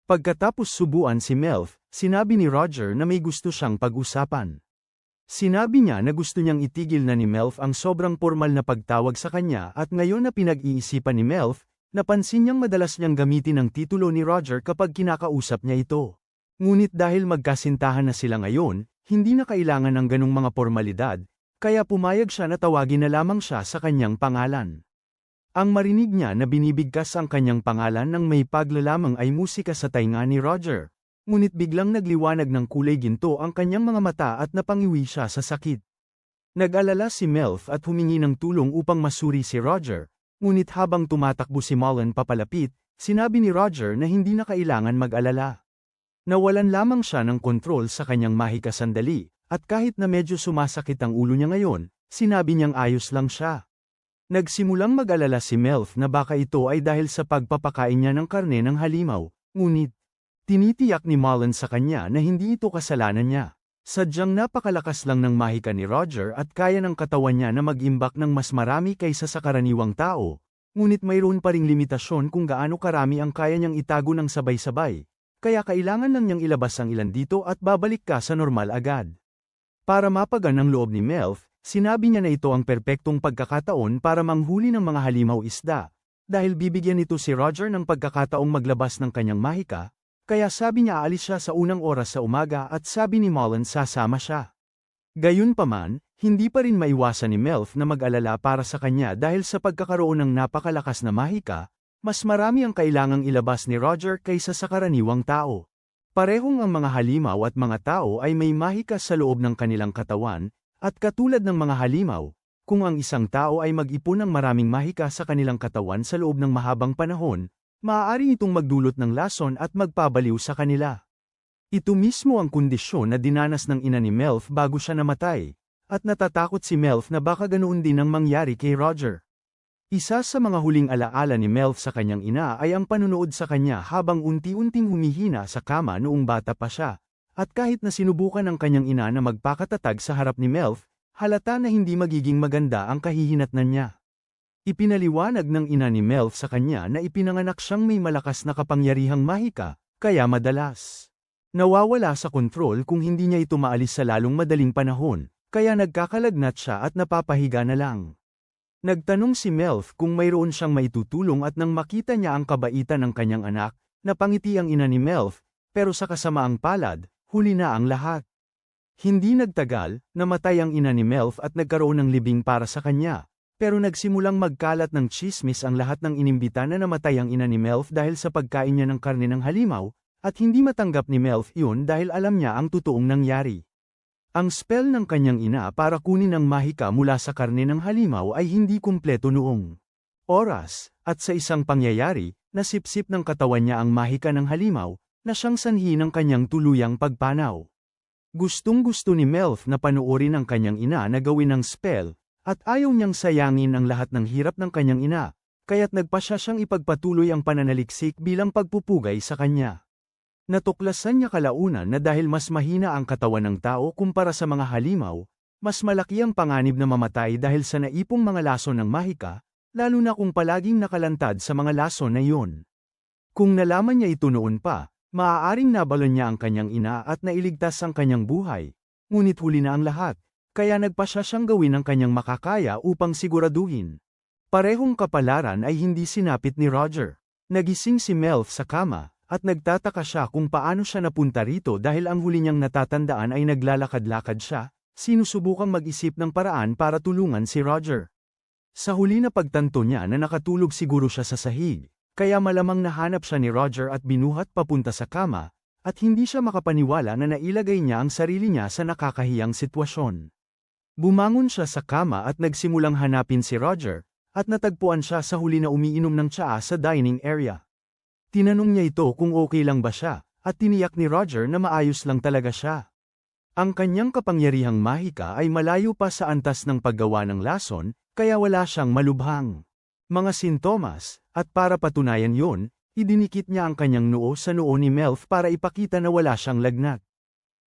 Pagkatapos subuan si Melf, sinabi ni Roger na may gusto siyang pag-usapan. Sinabi niya na gusto niyang itigil na ni Melf ang sobrang formal na pagtawag sa kanya at ngayon na pinag-iisipan ni Melf, napansin niyang madalas niyang gamitin ang titulo ni Roger kapag kinakausap niya ito. Ngunit dahil magkasintahan na sila ngayon, hindi na kailangan ng ganong mga formalidad, kaya pumayag siya na tawagin na lamang siya sa kanyang pangalan. Ang marinig niya na binibigkas ang kanyang pangalan ng may paglalamang ay musika sa tainga ni Roger. Ngunit biglang nagliwanag ng kulay ginto ang kanyang mga mata at napangiwi siya sa sakit. Nag-alala si Melf at humingi ng tulong upang masuri si Roger, ngunit habang tumatakbo si Mullen papalapit, sinabi ni Roger na hindi na kailangan mag-alala. Nawalan lamang siya ng kontrol sa kanyang mahika sandali, at kahit na medyo sumasakit ang ulo niya ngayon, sinabi niyang ayos lang siya. Nagsimulang mag-alala si Melf na baka ito ay dahil sa pagpapakain niya ng karne ng halimaw, ngunit tinitiyak ni Mullen sa kanya na hindi ito kasalanan niya. Sadyang napakalakas lang ng mahika ni Roger at kaya ng katawan niya na mag-imbak ng mas marami kaysa sa karaniwang tao, ngunit mayroon pa ring limitasyon kung gaano karami ang kaya niyang itago ng sabay-sabay, kaya kailangan lang niyang ilabas ang ilan dito at babalik ka sa normal agad. Para mapagaan ang loob ni Melf, sinabi niya na ito ang perpektong pagkakataon para manghuli ng mga halimaw isda, dahil bibigyan nito si Roger ng pagkakataong maglabas ng kanyang mahika. Kaya sabi niya aalis siya sa unang oras sa umaga at sabi ni Mullen sasama siya. Gayunpaman, hindi pa rin maiwasan ni Melf na mag-alala para sa kanya dahil sa pagkakaroon ng napakalakas na mahika, mas marami ang kailangang ilabas ni Roger kaysa sa karaniwang tao. Parehong ang mga halimaw at mga tao ay may mahika sa loob ng kanilang katawan, at katulad ng mga halimaw, kung ang isang tao ay mag-ipon ng maraming mahika sa kanilang katawan sa loob ng mahabang panahon, maaari itong magdulot ng lason at magpabaliw sa kanila. Ito mismo ang kondisyon na dinanas ng ina ni Melf bago siya namatay, at natatakot si Melf na baka ganoon din ang mangyari kay Roger. Isa sa mga huling alaala ni Melf sa kanyang ina ay ang panunood sa kanya habang unti-unting humihina sa kama noong bata pa siya, at kahit na sinubukan ng kanyang ina na magpakatatag sa harap ni Melf, halata na hindi magiging maganda ang kahihinatnan niya. Ipinaliwanag ng ina ni Melf sa kanya na ipinanganak siyang may malakas na kapangyarihang mahika, kaya madalas nawawala sa kontrol kung hindi niya ito maalis sa lalong madaling panahon, kaya nagkakalagnat siya at napapahiga na lang. Nagtanong si Melf kung mayroon siyang maitutulong at nang makita niya ang kabaitan ng kanyang anak, napangiti ang ina ni Melf, pero sa kasamaang palad, huli na ang lahat. Hindi nagtagal, namatay ang ina ni Melf at nagkaroon ng libing para sa kanya. Pero nagsimulang magkalat ng tsismis ang lahat ng inimbita na namatay ang ina ni Melf dahil sa pagkain niya ng karne ng halimaw, at hindi matanggap ni Melf iyon dahil alam niya ang totoong nangyari. Ang spell ng kanyang ina para kunin ang mahika mula sa karne ng halimaw ay hindi kumpleto noong oras, at sa isang pangyayari, nasipsip ng katawan niya ang mahika ng halimaw, na siyang sanhi ng kanyang tuluyang pagpanaw. Gustong-gusto ni Melf na panuorin ang kanyang ina na gawin ang spell, at ayaw niyang sayangin ang lahat ng hirap ng kanyang ina, kaya't nagpasya siyang ipagpatuloy ang pananaliksik bilang pagpupugay sa kanya. Natuklasan niya kalaunan na dahil mas mahina ang katawan ng tao kumpara sa mga halimaw, mas malaki ang panganib na mamatay dahil sa naipong mga lason ng mahika, lalo na kung palaging nakalantad sa mga lason na iyon. Kung nalaman niya ito noon pa, maaaring nabalon niya ang kanyang ina at nailigtas ang kanyang buhay, ngunit huli na ang lahat. Kaya nagpasya siyang gawin ang kanyang makakaya upang siguraduhin. Parehong kapalaran ay hindi sinapit ni Roger. Nagising si Melf sa kama, at nagtataka siya kung paano siya napunta rito dahil ang huli niyang natatandaan ay naglalakad-lakad siya, sinusubukang mag-isip ng paraan para tulungan si Roger. Sa huli na pagtanto niya na nakatulog siguro siya sa sahig, kaya malamang nahanap siya ni Roger at binuhat papunta sa kama, at hindi siya makapaniwala na nailagay niya ang sarili niya sa nakakahiyang sitwasyon. Bumangon siya sa kama at nagsimulang hanapin si Roger, at natagpuan siya sa huli na umiinom ng tsaa sa dining area. Tinanong niya ito kung okay lang ba siya, at tiniyak ni Roger na maayos lang talaga siya. Ang kanyang kapangyarihang mahika ay malayo pa sa antas ng paggawa ng lason, kaya wala siyang malubhang mga sintomas, at para patunayan yon, idinikit niya ang kanyang noo sa noo ni Melf para ipakita na wala siyang lagnat.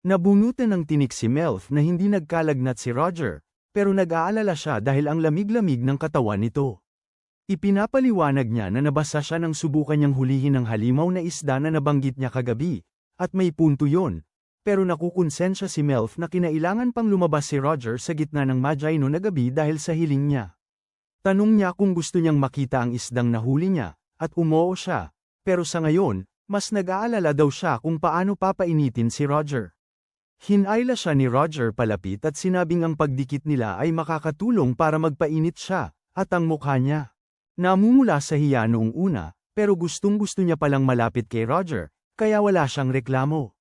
Nabunutan ng tinik si Melf na hindi nagkalagnat si Roger, pero nag-aalala siya dahil ang lamig-lamig ng katawan nito. Ipinapaliwanag niya na nabasa siya nang subukan niyang hulihin ang halimaw na isda na nabanggit niya kagabi, at may punto yon. pero nakukonsensya si Melf na kinailangan pang lumabas si Roger sa gitna ng Magino na gabi dahil sa hiling niya. Tanong niya kung gusto niyang makita ang isdang nahuli niya, at umoo siya, pero sa ngayon, mas nag-aalala daw siya kung paano papainitin si Roger. Hinayla siya ni Roger palapit at sinabing ang pagdikit nila ay makakatulong para magpainit siya, at ang mukha niya. Namumula sa hiya noong una, pero gustong-gusto niya palang malapit kay Roger, kaya wala siyang reklamo.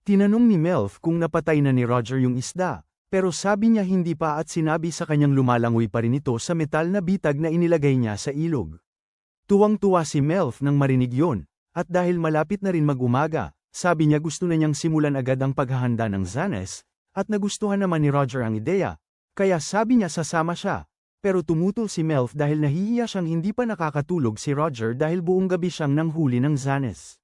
Tinanong ni Melf kung napatay na ni Roger yung isda, pero sabi niya hindi pa at sinabi sa kanyang lumalangoy pa rin ito sa metal na bitag na inilagay niya sa ilog. Tuwang-tuwa si Melf nang marinig yon, at dahil malapit na rin mag-umaga, sabi niya gusto na niyang simulan agad ang paghahanda ng Zanes, at nagustuhan naman ni Roger ang ideya, kaya sabi niya sasama siya, pero tumutol si Melf dahil nahihiya siyang hindi pa nakakatulog si Roger dahil buong gabi siyang nanghuli ng Zanes.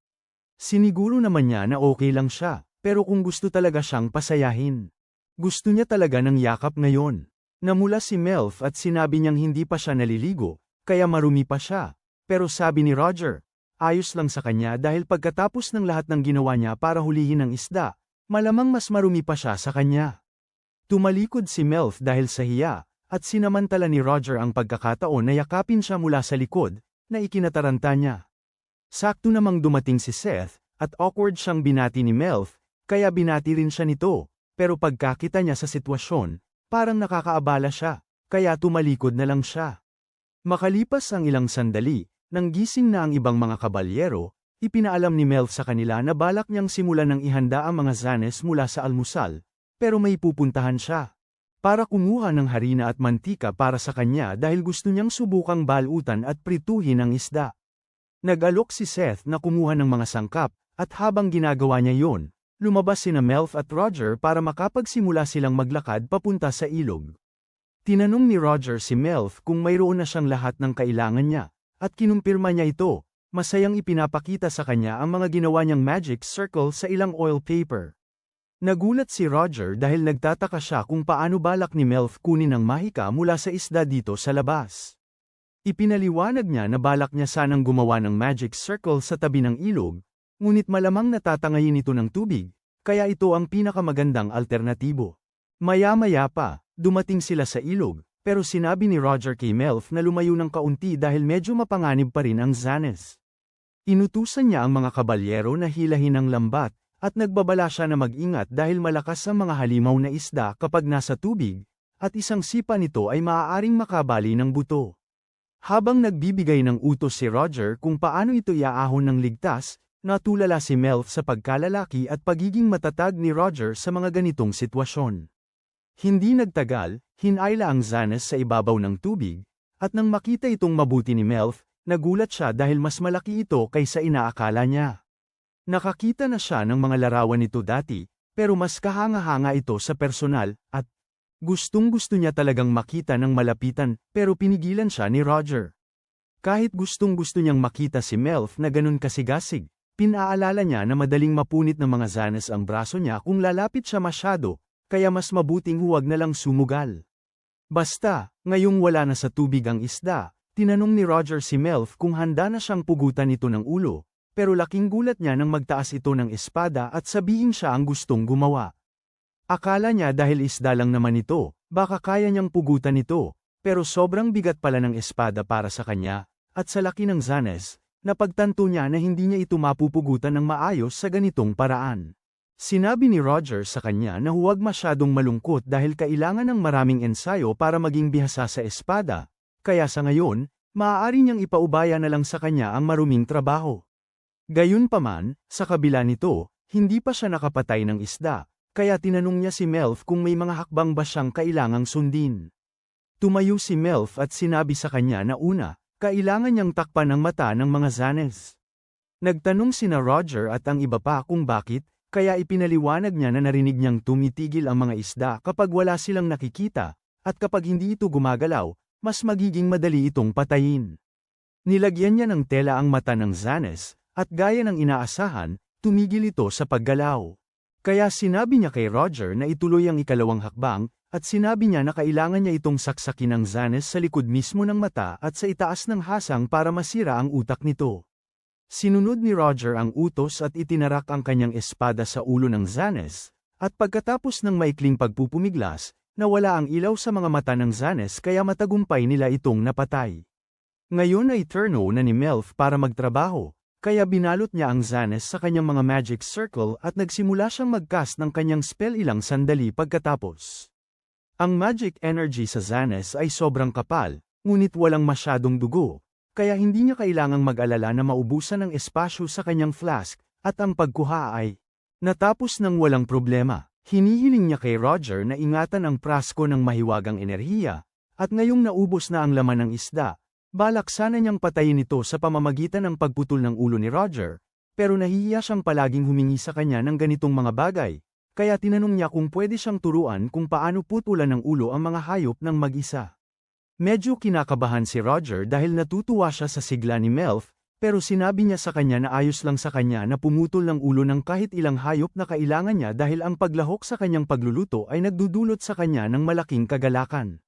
Siniguro naman niya na okay lang siya. Pero kung gusto talaga siyang pasayahin. Gusto niya talaga ng yakap ngayon. Namula si Melf at sinabi niyang hindi pa siya naliligo, kaya marumi pa siya. Pero sabi ni Roger, ayos lang sa kanya dahil pagkatapos ng lahat ng ginawa niya para hulihin ang isda, malamang mas marumi pa siya sa kanya. Tumalikod si Melf dahil sa hiya, at sinamantala ni Roger ang pagkakataon na yakapin siya mula sa likod, na ikinataranta niya. Sakto namang dumating si Seth, at awkward siyang binati ni Melf, kaya binati rin siya nito, pero pagkakita niya sa sitwasyon, parang nakakaabala siya, kaya tumalikod na lang siya. Makalipas ang ilang sandali, nang gising na ang ibang mga kabalyero, ipinaalam ni Melf sa kanila na balak niyang simulan ng ihanda ang mga Zanes mula sa almusal, pero may pupuntahan siya. Para kumuha ng harina at mantika para sa kanya dahil gusto niyang subukang balutan at prituhin ang isda. Nag-alok si Seth na kumuha ng mga sangkap, at habang ginagawa niya yon, lumabas sina Melf at Roger para makapagsimula silang maglakad papunta sa ilog. Tinanong ni Roger si Melf kung mayroon na siyang lahat ng kailangan niya, at kinumpirma niya ito, masayang ipinapakita sa kanya ang mga ginawa niyang magic circle sa ilang oil paper. Nagulat si Roger dahil nagtataka siya kung paano balak ni Melf kunin ang mahika mula sa isda dito sa labas. Ipinaliwanag niya na balak niya sanang gumawa ng magic circle sa tabi ng ilog, ngunit malamang natatangayin ito ng tubig, kaya ito ang pinakamagandang alternatibo. Maya-maya pa, dumating sila sa ilog, pero sinabi ni Roger kay Melf na lumayo ng kaunti dahil medyo mapanganib pa rin ang Zanes. Inutusan niya ang mga kabalyero na hilahin ang lambat, at nagbabala siya na mag-ingat dahil malakas ang mga halimaw na isda kapag nasa tubig, at isang sipa nito ay maaaring makabali ng buto. Habang nagbibigay ng utos si Roger kung paano ito iaahon ng ligtas, natulala si Melf sa pagkalalaki at pagiging matatag ni Roger sa mga ganitong sitwasyon. Hindi nagtagal, hinayla ang Zanes sa ibabaw ng tubig, at nang makita itong mabuti ni Melf, nagulat siya dahil mas malaki ito kaysa inaakala niya. Nakakita na siya ng mga larawan nito dati, pero mas kahanga-hanga ito sa personal, at gustong-gusto niya talagang makita ng malapitan, pero pinigilan siya ni Roger. Kahit gustong-gusto niyang makita si Melf na ganun kasigasig, pinaalala niya na madaling mapunit ng mga Zanes ang braso niya kung lalapit siya masyado, kaya mas mabuting huwag na lang sumugal. Basta, ngayong wala na sa tubig ang isda, tinanong ni Roger si Melf kung handa na siyang pugutan ito ng ulo, pero laking gulat niya nang magtaas ito ng espada at sabihin siya ang gustong gumawa. Akala niya dahil isda lang naman ito, baka kaya niyang pugutan ito, pero sobrang bigat pala ng espada para sa kanya, at sa laki ng Zanes, napagtanto niya na hindi niya ito mapupugutan ng maayos sa ganitong paraan. Sinabi ni Roger sa kanya na huwag masyadong malungkot dahil kailangan ng maraming ensayo para maging bihasa sa espada, kaya sa ngayon, maaari niyang ipaubaya na lang sa kanya ang maruming trabaho. Gayunpaman, sa kabila nito, hindi pa siya nakapatay ng isda, kaya tinanong niya si Melf kung may mga hakbang ba siyang kailangang sundin. Tumayo si Melf at sinabi sa kanya na una, kailangan niyang takpan ang mata ng mga Zanes. Nagtanong sina Roger at ang iba pa kung bakit, kaya ipinaliwanag niya na narinig niyang tumitigil ang mga isda kapag wala silang nakikita, at kapag hindi ito gumagalaw, mas magiging madali itong patayin. Nilagyan niya ng tela ang mata ng Zanes, at gaya ng inaasahan, tumigil ito sa paggalaw. Kaya sinabi niya kay Roger na ituloy ang ikalawang hakbang, at sinabi niya na kailangan niya itong saksakin ng Zanes sa likod mismo ng mata at sa itaas ng hasang para masira ang utak nito. Sinunod ni Roger ang utos at itinarak ang kanyang espada sa ulo ng Zanes, at pagkatapos ng maikling pagpupumiglas, nawala ang ilaw sa mga mata ng Zanes kaya matagumpay nila itong napatay. Ngayon ay turno na ni Melf para magtrabaho, kaya binalot niya ang Zanes sa kanyang mga magic circle at nagsimula siyang mag-cast ng kanyang spell ilang sandali pagkatapos. Ang magic energy sa Zanes ay sobrang kapal, ngunit walang masyadong dugo, kaya hindi niya kailangang mag-alala na maubusan ng espasyo sa kanyang flask, at ang pagkuha ay natapos ng walang problema. Hinihiling niya kay Roger na ingatan ang prasko ng mahiwagang enerhiya, at ngayong naubos na ang laman ng isda, balak sana niyang patayin ito sa pamamagitan ng pagputol ng ulo ni Roger, pero nahihiya siyang palaging humingi sa kanya ng ganitong mga bagay. Kaya tinanong niya kung pwede siyang turuan kung paano putulan ng ulo ang mga hayop ng mag-isa. Medyo kinakabahan si Roger dahil natutuwa siya sa sigla ni Melf, pero sinabi niya sa kanya na ayos lang sa kanya na pumutol ng ulo ng kahit ilang hayop na kailangan niya dahil ang paglahok sa kanyang pagluluto ay nagdudulot sa kanya ng malaking kagalakan.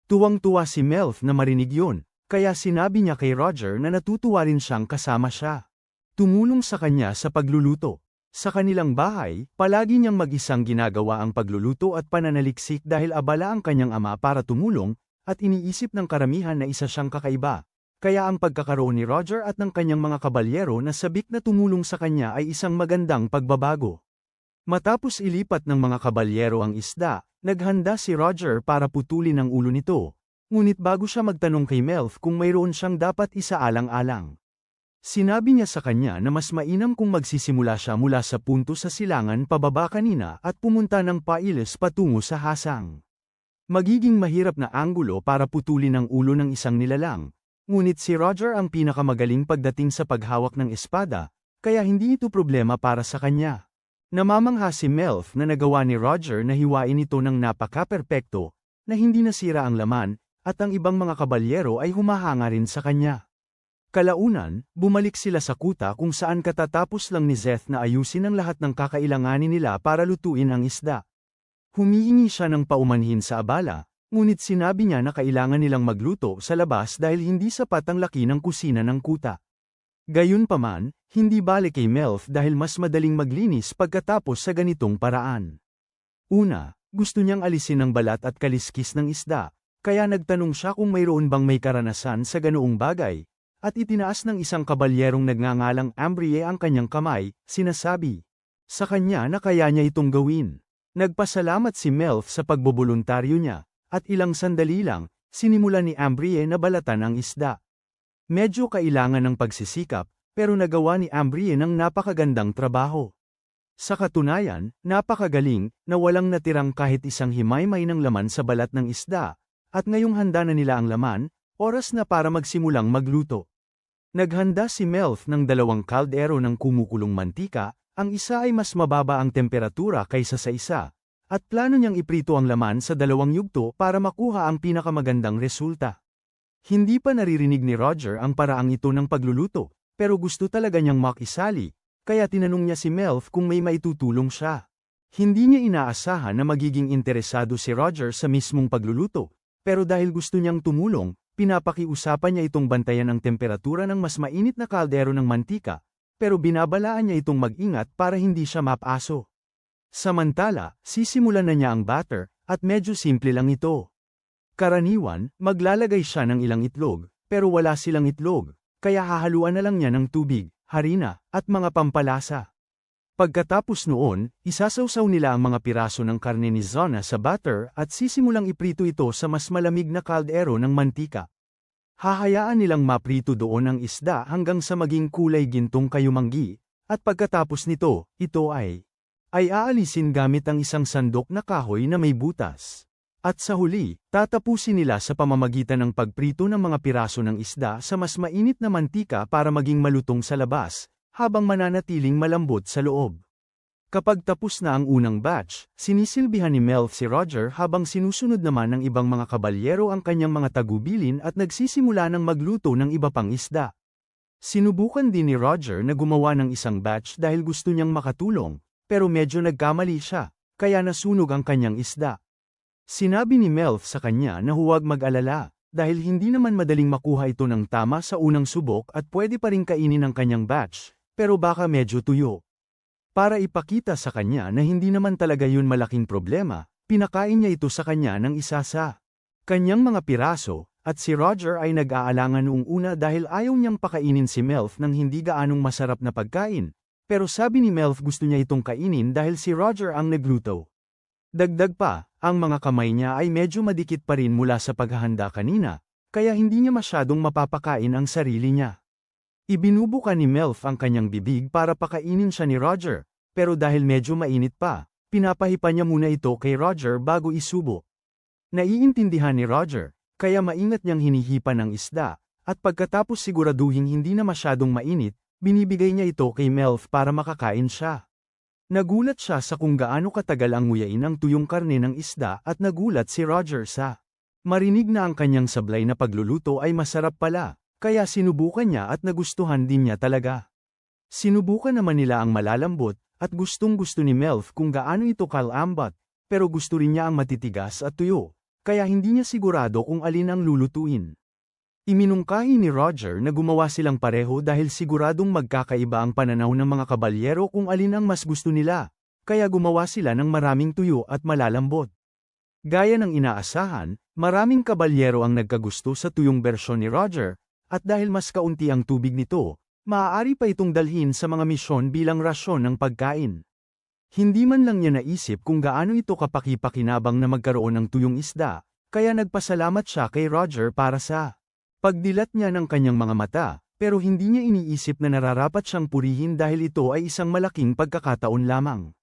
Tuwang-tuwa si Melf na marinig yun, kaya sinabi niya kay Roger na natutuwa rin siyang kasama siya. Tumulong sa kanya sa pagluluto. Sa kanilang bahay, palagi niyang mag-isang ginagawa ang pagluluto at pananaliksik dahil abala ang kanyang ama para tumulong, at iniisip ng karamihan na isa siyang kakaiba. Kaya ang pagkakaroon ni Roger at ng kanyang mga kabalyero na sabik na tumulong sa kanya ay isang magandang pagbabago. Matapos ilipat ng mga kabalyero ang isda, naghanda si Roger para putulin ang ulo nito. Ngunit bago siya magtanong kay Melf kung mayroon siyang dapat isaalang-alang. Sinabi niya sa kanya na mas mainam kung magsisimula siya mula sa punto sa silangan pababa kanina at pumunta ng pailes patungo sa hasang. Magiging mahirap na anggulo para putulin ang ulo ng isang nilalang, ngunit si Roger ang pinakamagaling pagdating sa paghawak ng espada, kaya hindi ito problema para sa kanya. Namamangha si Melf na nagawa ni Roger na hiwain ito ng napaka-perpekto, na hindi nasira ang laman, at ang ibang mga kabalyero ay humahanga rin sa kanya. Kalaunan, bumalik sila sa kuta kung saan katatapos lang ni Zeth na ayusin ang lahat ng kakailanganin nila para lutuin ang isda. Humihingi siya ng paumanhin sa abala, ngunit sinabi niya na kailangan nilang magluto sa labas dahil hindi sapat ang laki ng kusina ng kuta. Gayunpaman, hindi balik kay Melf dahil mas madaling maglinis pagkatapos sa ganitong paraan. Una, gusto niyang alisin ang balat at kaliskis ng isda, kaya nagtanong siya kung mayroon bang may karanasan sa ganoong bagay. At itinaas ng isang kabalyerong nagngangalang Ambrie ang kanyang kamay, sinasabi sa kanya na kaya niya itong gawin. Nagpasalamat si Melf sa pagboboluntaryo niya, at ilang sandali lang, sinimulan ni Ambrie na balatan ang isda. Medyo kailangan ng pagsisikap, pero nagawa ni Ambrie ng napakagandang trabaho. Sa katunayan, napakagaling, na walang natirang kahit isang himaymay ng laman sa balat ng isda, at ngayong handa na nila ang laman, oras na para magsimulang magluto. Naghanda si Melf ng 2 kaldero ng kumukulong mantika, ang isa ay mas mababa ang temperatura kaysa sa isa, at plano niyang iprito ang laman sa 2 yugto para makuha ang pinakamagandang resulta. Hindi pa naririnig ni Roger ang paraang ito ng pagluluto, pero gusto talaga niyang makisali, kaya tinanong niya si Melf kung may maitutulong siya. Hindi niya inaasahan na magiging interesado si Roger sa mismong pagluluto, pero dahil gusto niyang tumulong, pinapakiusapan niya itong bantayan ang temperatura ng mas mainit na kaldero ng mantika, pero binabalaan niya itong mag-ingat para hindi siya mapaso. Samantala, sisimulan na niya ang batter, at medyo simple lang ito. Karaniwan, maglalagay siya ng ilang itlog, pero wala silang itlog, kaya hahaluan na lang niya ng tubig, harina, at mga pampalasa. Pagkatapos noon, isasawsaw nila ang mga piraso ng karne ni Zona sa batter at sisimulang iprito ito sa mas malamig na kaldero ng mantika. Hahayaan nilang maprito doon ang isda hanggang sa maging kulay gintong kayumanggi, at pagkatapos nito, ito ay aalisin gamit ang isang sandok na kahoy na may butas. At sa huli, tatapusin nila sa pamamagitan ng pagprito ng mga piraso ng isda sa mas mainit na mantika para maging malutong sa labas, habang mananatiling malambot sa loob. Kapag tapos na ang unang batch, sinisilbihan ni Melf si Roger habang sinusunod naman ng ibang mga kabalyero ang kanyang mga tagubilin at nagsisimula ng magluto ng iba pang isda. Sinubukan din ni Roger na gumawa ng isang batch dahil gusto niyang makatulong, pero medyo nagkamali siya, kaya nasunog ang kanyang isda. Sinabi ni Melf sa kanya na huwag mag-alala, dahil hindi naman madaling makuha ito ng tama sa unang subok at pwede pa rin kainin ng kanyang batch, pero baka medyo tuyo. Para ipakita sa kanya na hindi naman talaga yun malaking problema, pinakain niya ito sa kanya ng isa sa kanyang mga piraso, at si Roger ay nag-aalangan noong una dahil ayaw niyang pakainin si Melf ng hindi gaanong masarap na pagkain, pero sabi ni Melf gusto niya itong kainin dahil si Roger ang nagluto. Dagdag pa, ang mga kamay niya ay medyo madikit pa rin mula sa paghahanda kanina, kaya hindi niya masyadong mapapakain ang sarili niya. Ibinubuka ni Melf ang kanyang bibig para pakainin siya ni Roger, pero dahil medyo mainit pa, pinapahipa niya muna ito kay Roger bago isubo. Naiintindihan ni Roger, kaya maingat niyang hinihipan ang isda, at pagkatapos siguraduhin hindi na masyadong mainit, binibigay niya ito kay Melf para makakain siya. Nagulat siya sa kung gaano katagal ang nguyain ang tuyong karne ng isda at nagulat si Roger sa marinig na ang kanyang sablay na pagluluto ay masarap pala, kaya sinubukan niya at nagustuhan din niya talaga. Sinubukan naman nila ang malalambot, at gustong-gusto ni Melf kung gaano ito kalambot, pero gusto rin niya ang matitigas at tuyo, kaya hindi niya sigurado kung alin ang lulutuin. Iminungkahi ni Roger na gumawa silang pareho dahil siguradong magkakaiba ang pananaw ng mga kabalyero kung alin ang mas gusto nila, kaya gumawa sila ng maraming tuyo at malalambot. Gaya ng inaasahan, maraming kabalyero ang nagkagusto sa tuyong bersyon ni Roger, at dahil mas kaunti ang tubig nito, maaari pa itong dalhin sa mga misyon bilang rasyon ng pagkain. Hindi man lang niya naisip kung gaano ito kapaki-pakinabang na magkaroon ng tuyong isda, kaya nagpasalamat siya kay Roger para sa pagdilat niya ng kanyang mga mata, pero hindi niya iniisip na nararapat siyang purihin dahil ito ay isang malaking pagkakataon lamang.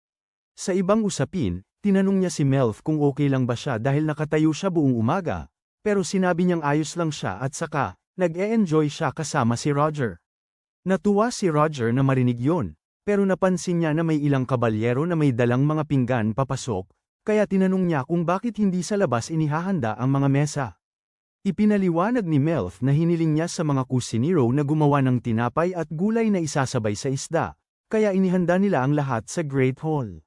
Sa ibang usapin, tinanong niya si Melf kung okay lang ba siya dahil nakatayo siya buong umaga, pero sinabi niyang ayos lang siya at saka, nag-e-enjoy siya kasama si Roger. Natuwa si Roger na marinig yon, pero napansin niya na may ilang kabalyero na may dalang mga pinggan papasok, kaya tinanong niya kung bakit hindi sa labas inihahanda ang mga mesa. Ipinaliwanag ni Melf na hiniling niya sa mga kusinero na gumawa ng tinapay at gulay na isasabay sa isda, kaya inihanda nila ang lahat sa Great Hall.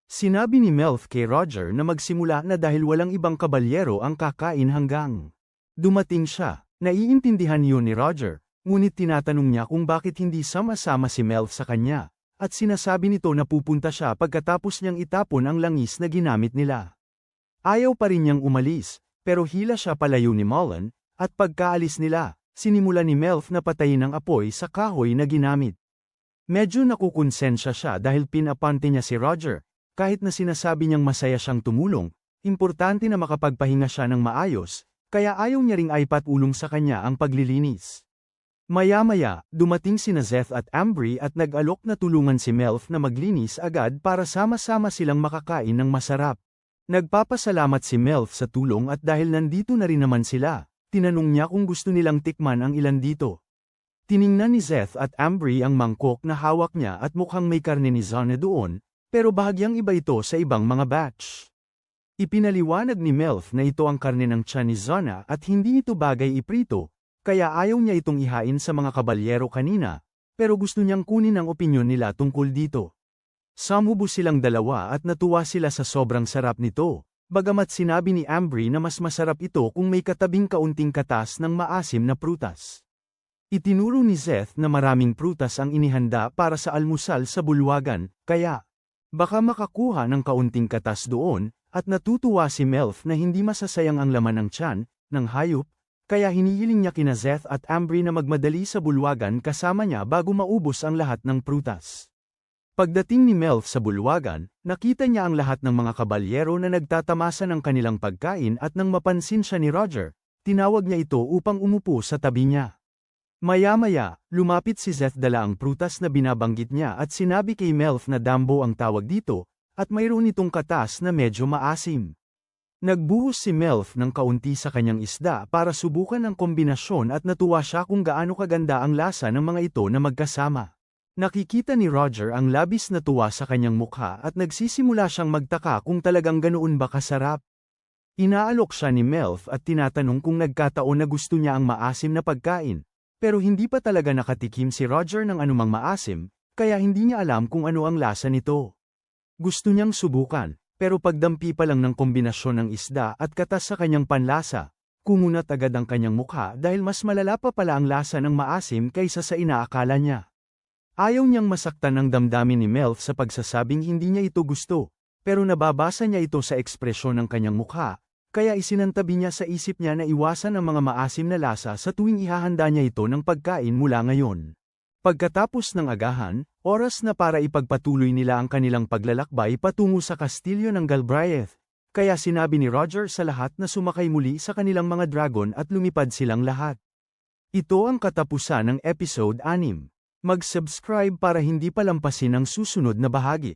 Sinabi ni Melf kay Roger na magsimula na dahil walang ibang kabalyero ang kakain hanggang dumating siya. Naiintindihan yun ni Roger, ngunit tinatanong niya kung bakit hindi sama-sama si Melf sa kanya, at sinasabi nito na pupunta siya pagkatapos niyang itapon ang langis na ginamit nila. Ayaw pa rin niyang umalis, pero hila siya palayo ni Mullen, at pagkaalis nila, sinimula ni Melf na patayin ang apoy sa kahoy na ginamit. Medyo nakukonsensya siya dahil pinapante niya si Roger, kahit na sinasabi niyang masaya siyang tumulong, importante na makapagpahinga siya ng maayos, kaya ayaw niya ring aipatulong sa kanya ang paglilinis. Maya-maya, dumating sina Zeth at Ambry at nag-alok na tulungan si Melf na maglinis agad para sama-sama silang makakain ng masarap. Nagpapasalamat si Melf sa tulong at dahil nandito na rin naman sila, tinanong niya kung gusto nilang tikman ang ilan dito. Tiningnan ni Zeth at Ambry ang mangkok na hawak niya at mukhang may karne ni Zana doon, pero bahagyang iba ito sa ibang mga batch. Ipinaliwanag ni Melf na ito ang karne ng tiyan ni Zana at hindi ito bagay iprito, kaya ayaw niya itong ihain sa mga kabalyero kanina, pero gusto niyang kunin ang opinyon nila tungkol dito. Sumubo silang dalawa at natuwa sila sa sobrang sarap nito, bagamat sinabi ni Ambry na mas masarap ito kung may katabing kaunting katas ng maasim na prutas. Itinuro ni Zeth na maraming prutas ang inihanda para sa almusal sa bulwagan, kaya baka makakuha ng kaunting katas doon, at natutuwa si Melf na hindi masasayang ang laman ng tiyan ng hayop, kaya hinihiling niya kina Zeth at Ambry na magmadali sa bulwagan kasama niya bago maubos ang lahat ng prutas. Pagdating ni Melf sa bulwagan, nakita niya ang lahat ng mga kabalyero na nagtatamasa ng kanilang pagkain at nang mapansin siya ni Roger, tinawag niya ito upang umupo sa tabi niya. Maya-maya, lumapit si Zeth dala ang prutas na binabanggit niya at sinabi kay Melf na dambo ang tawag dito, at mayroon itong katas na medyo maasim. Nagbuhos si Melf ng kaunti sa kanyang isda para subukan ang kombinasyon at natuwa siya kung gaano kaganda ang lasa ng mga ito na magkasama. Nakikita ni Roger ang labis na tuwa sa kanyang mukha at nagsisimula siyang magtaka kung talagang ganoon ba kasarap. Inaalok siya ni Melf at tinatanong kung nagkataon na gusto niya ang maasim na pagkain, pero hindi pa talaga nakatikim si Roger ng anumang maasim, kaya hindi niya alam kung ano ang lasa nito. Gusto niyang subukan, pero pagdampi pa lang ng kombinasyon ng isda at katas sa kanyang panlasa, Kumunat agad ang kanyang mukha dahil mas malala pa pala ang lasa ng maasim kaysa sa inaakala niya. Ayaw niyang masaktan ang damdamin ni Melf sa pagsasabing hindi niya ito gusto, pero nababasa niya ito sa ekspresyon ng kanyang mukha, kaya isinantabi niya sa isip niya na iwasan ang mga maasim na lasa sa tuwing ihahanda niya ito ng pagkain mula ngayon. Pagkatapos ng agahan, oras na para ipagpatuloy nila ang kanilang paglalakbay patungo sa kastilyo ng Galbraith. Kaya sinabi ni Roger sa lahat na sumakay muli sa kanilang mga dragon at lumipad silang lahat. Ito ang katapusan ng episode 6. Mag-subscribe para hindi palampasin ang susunod na bahagi.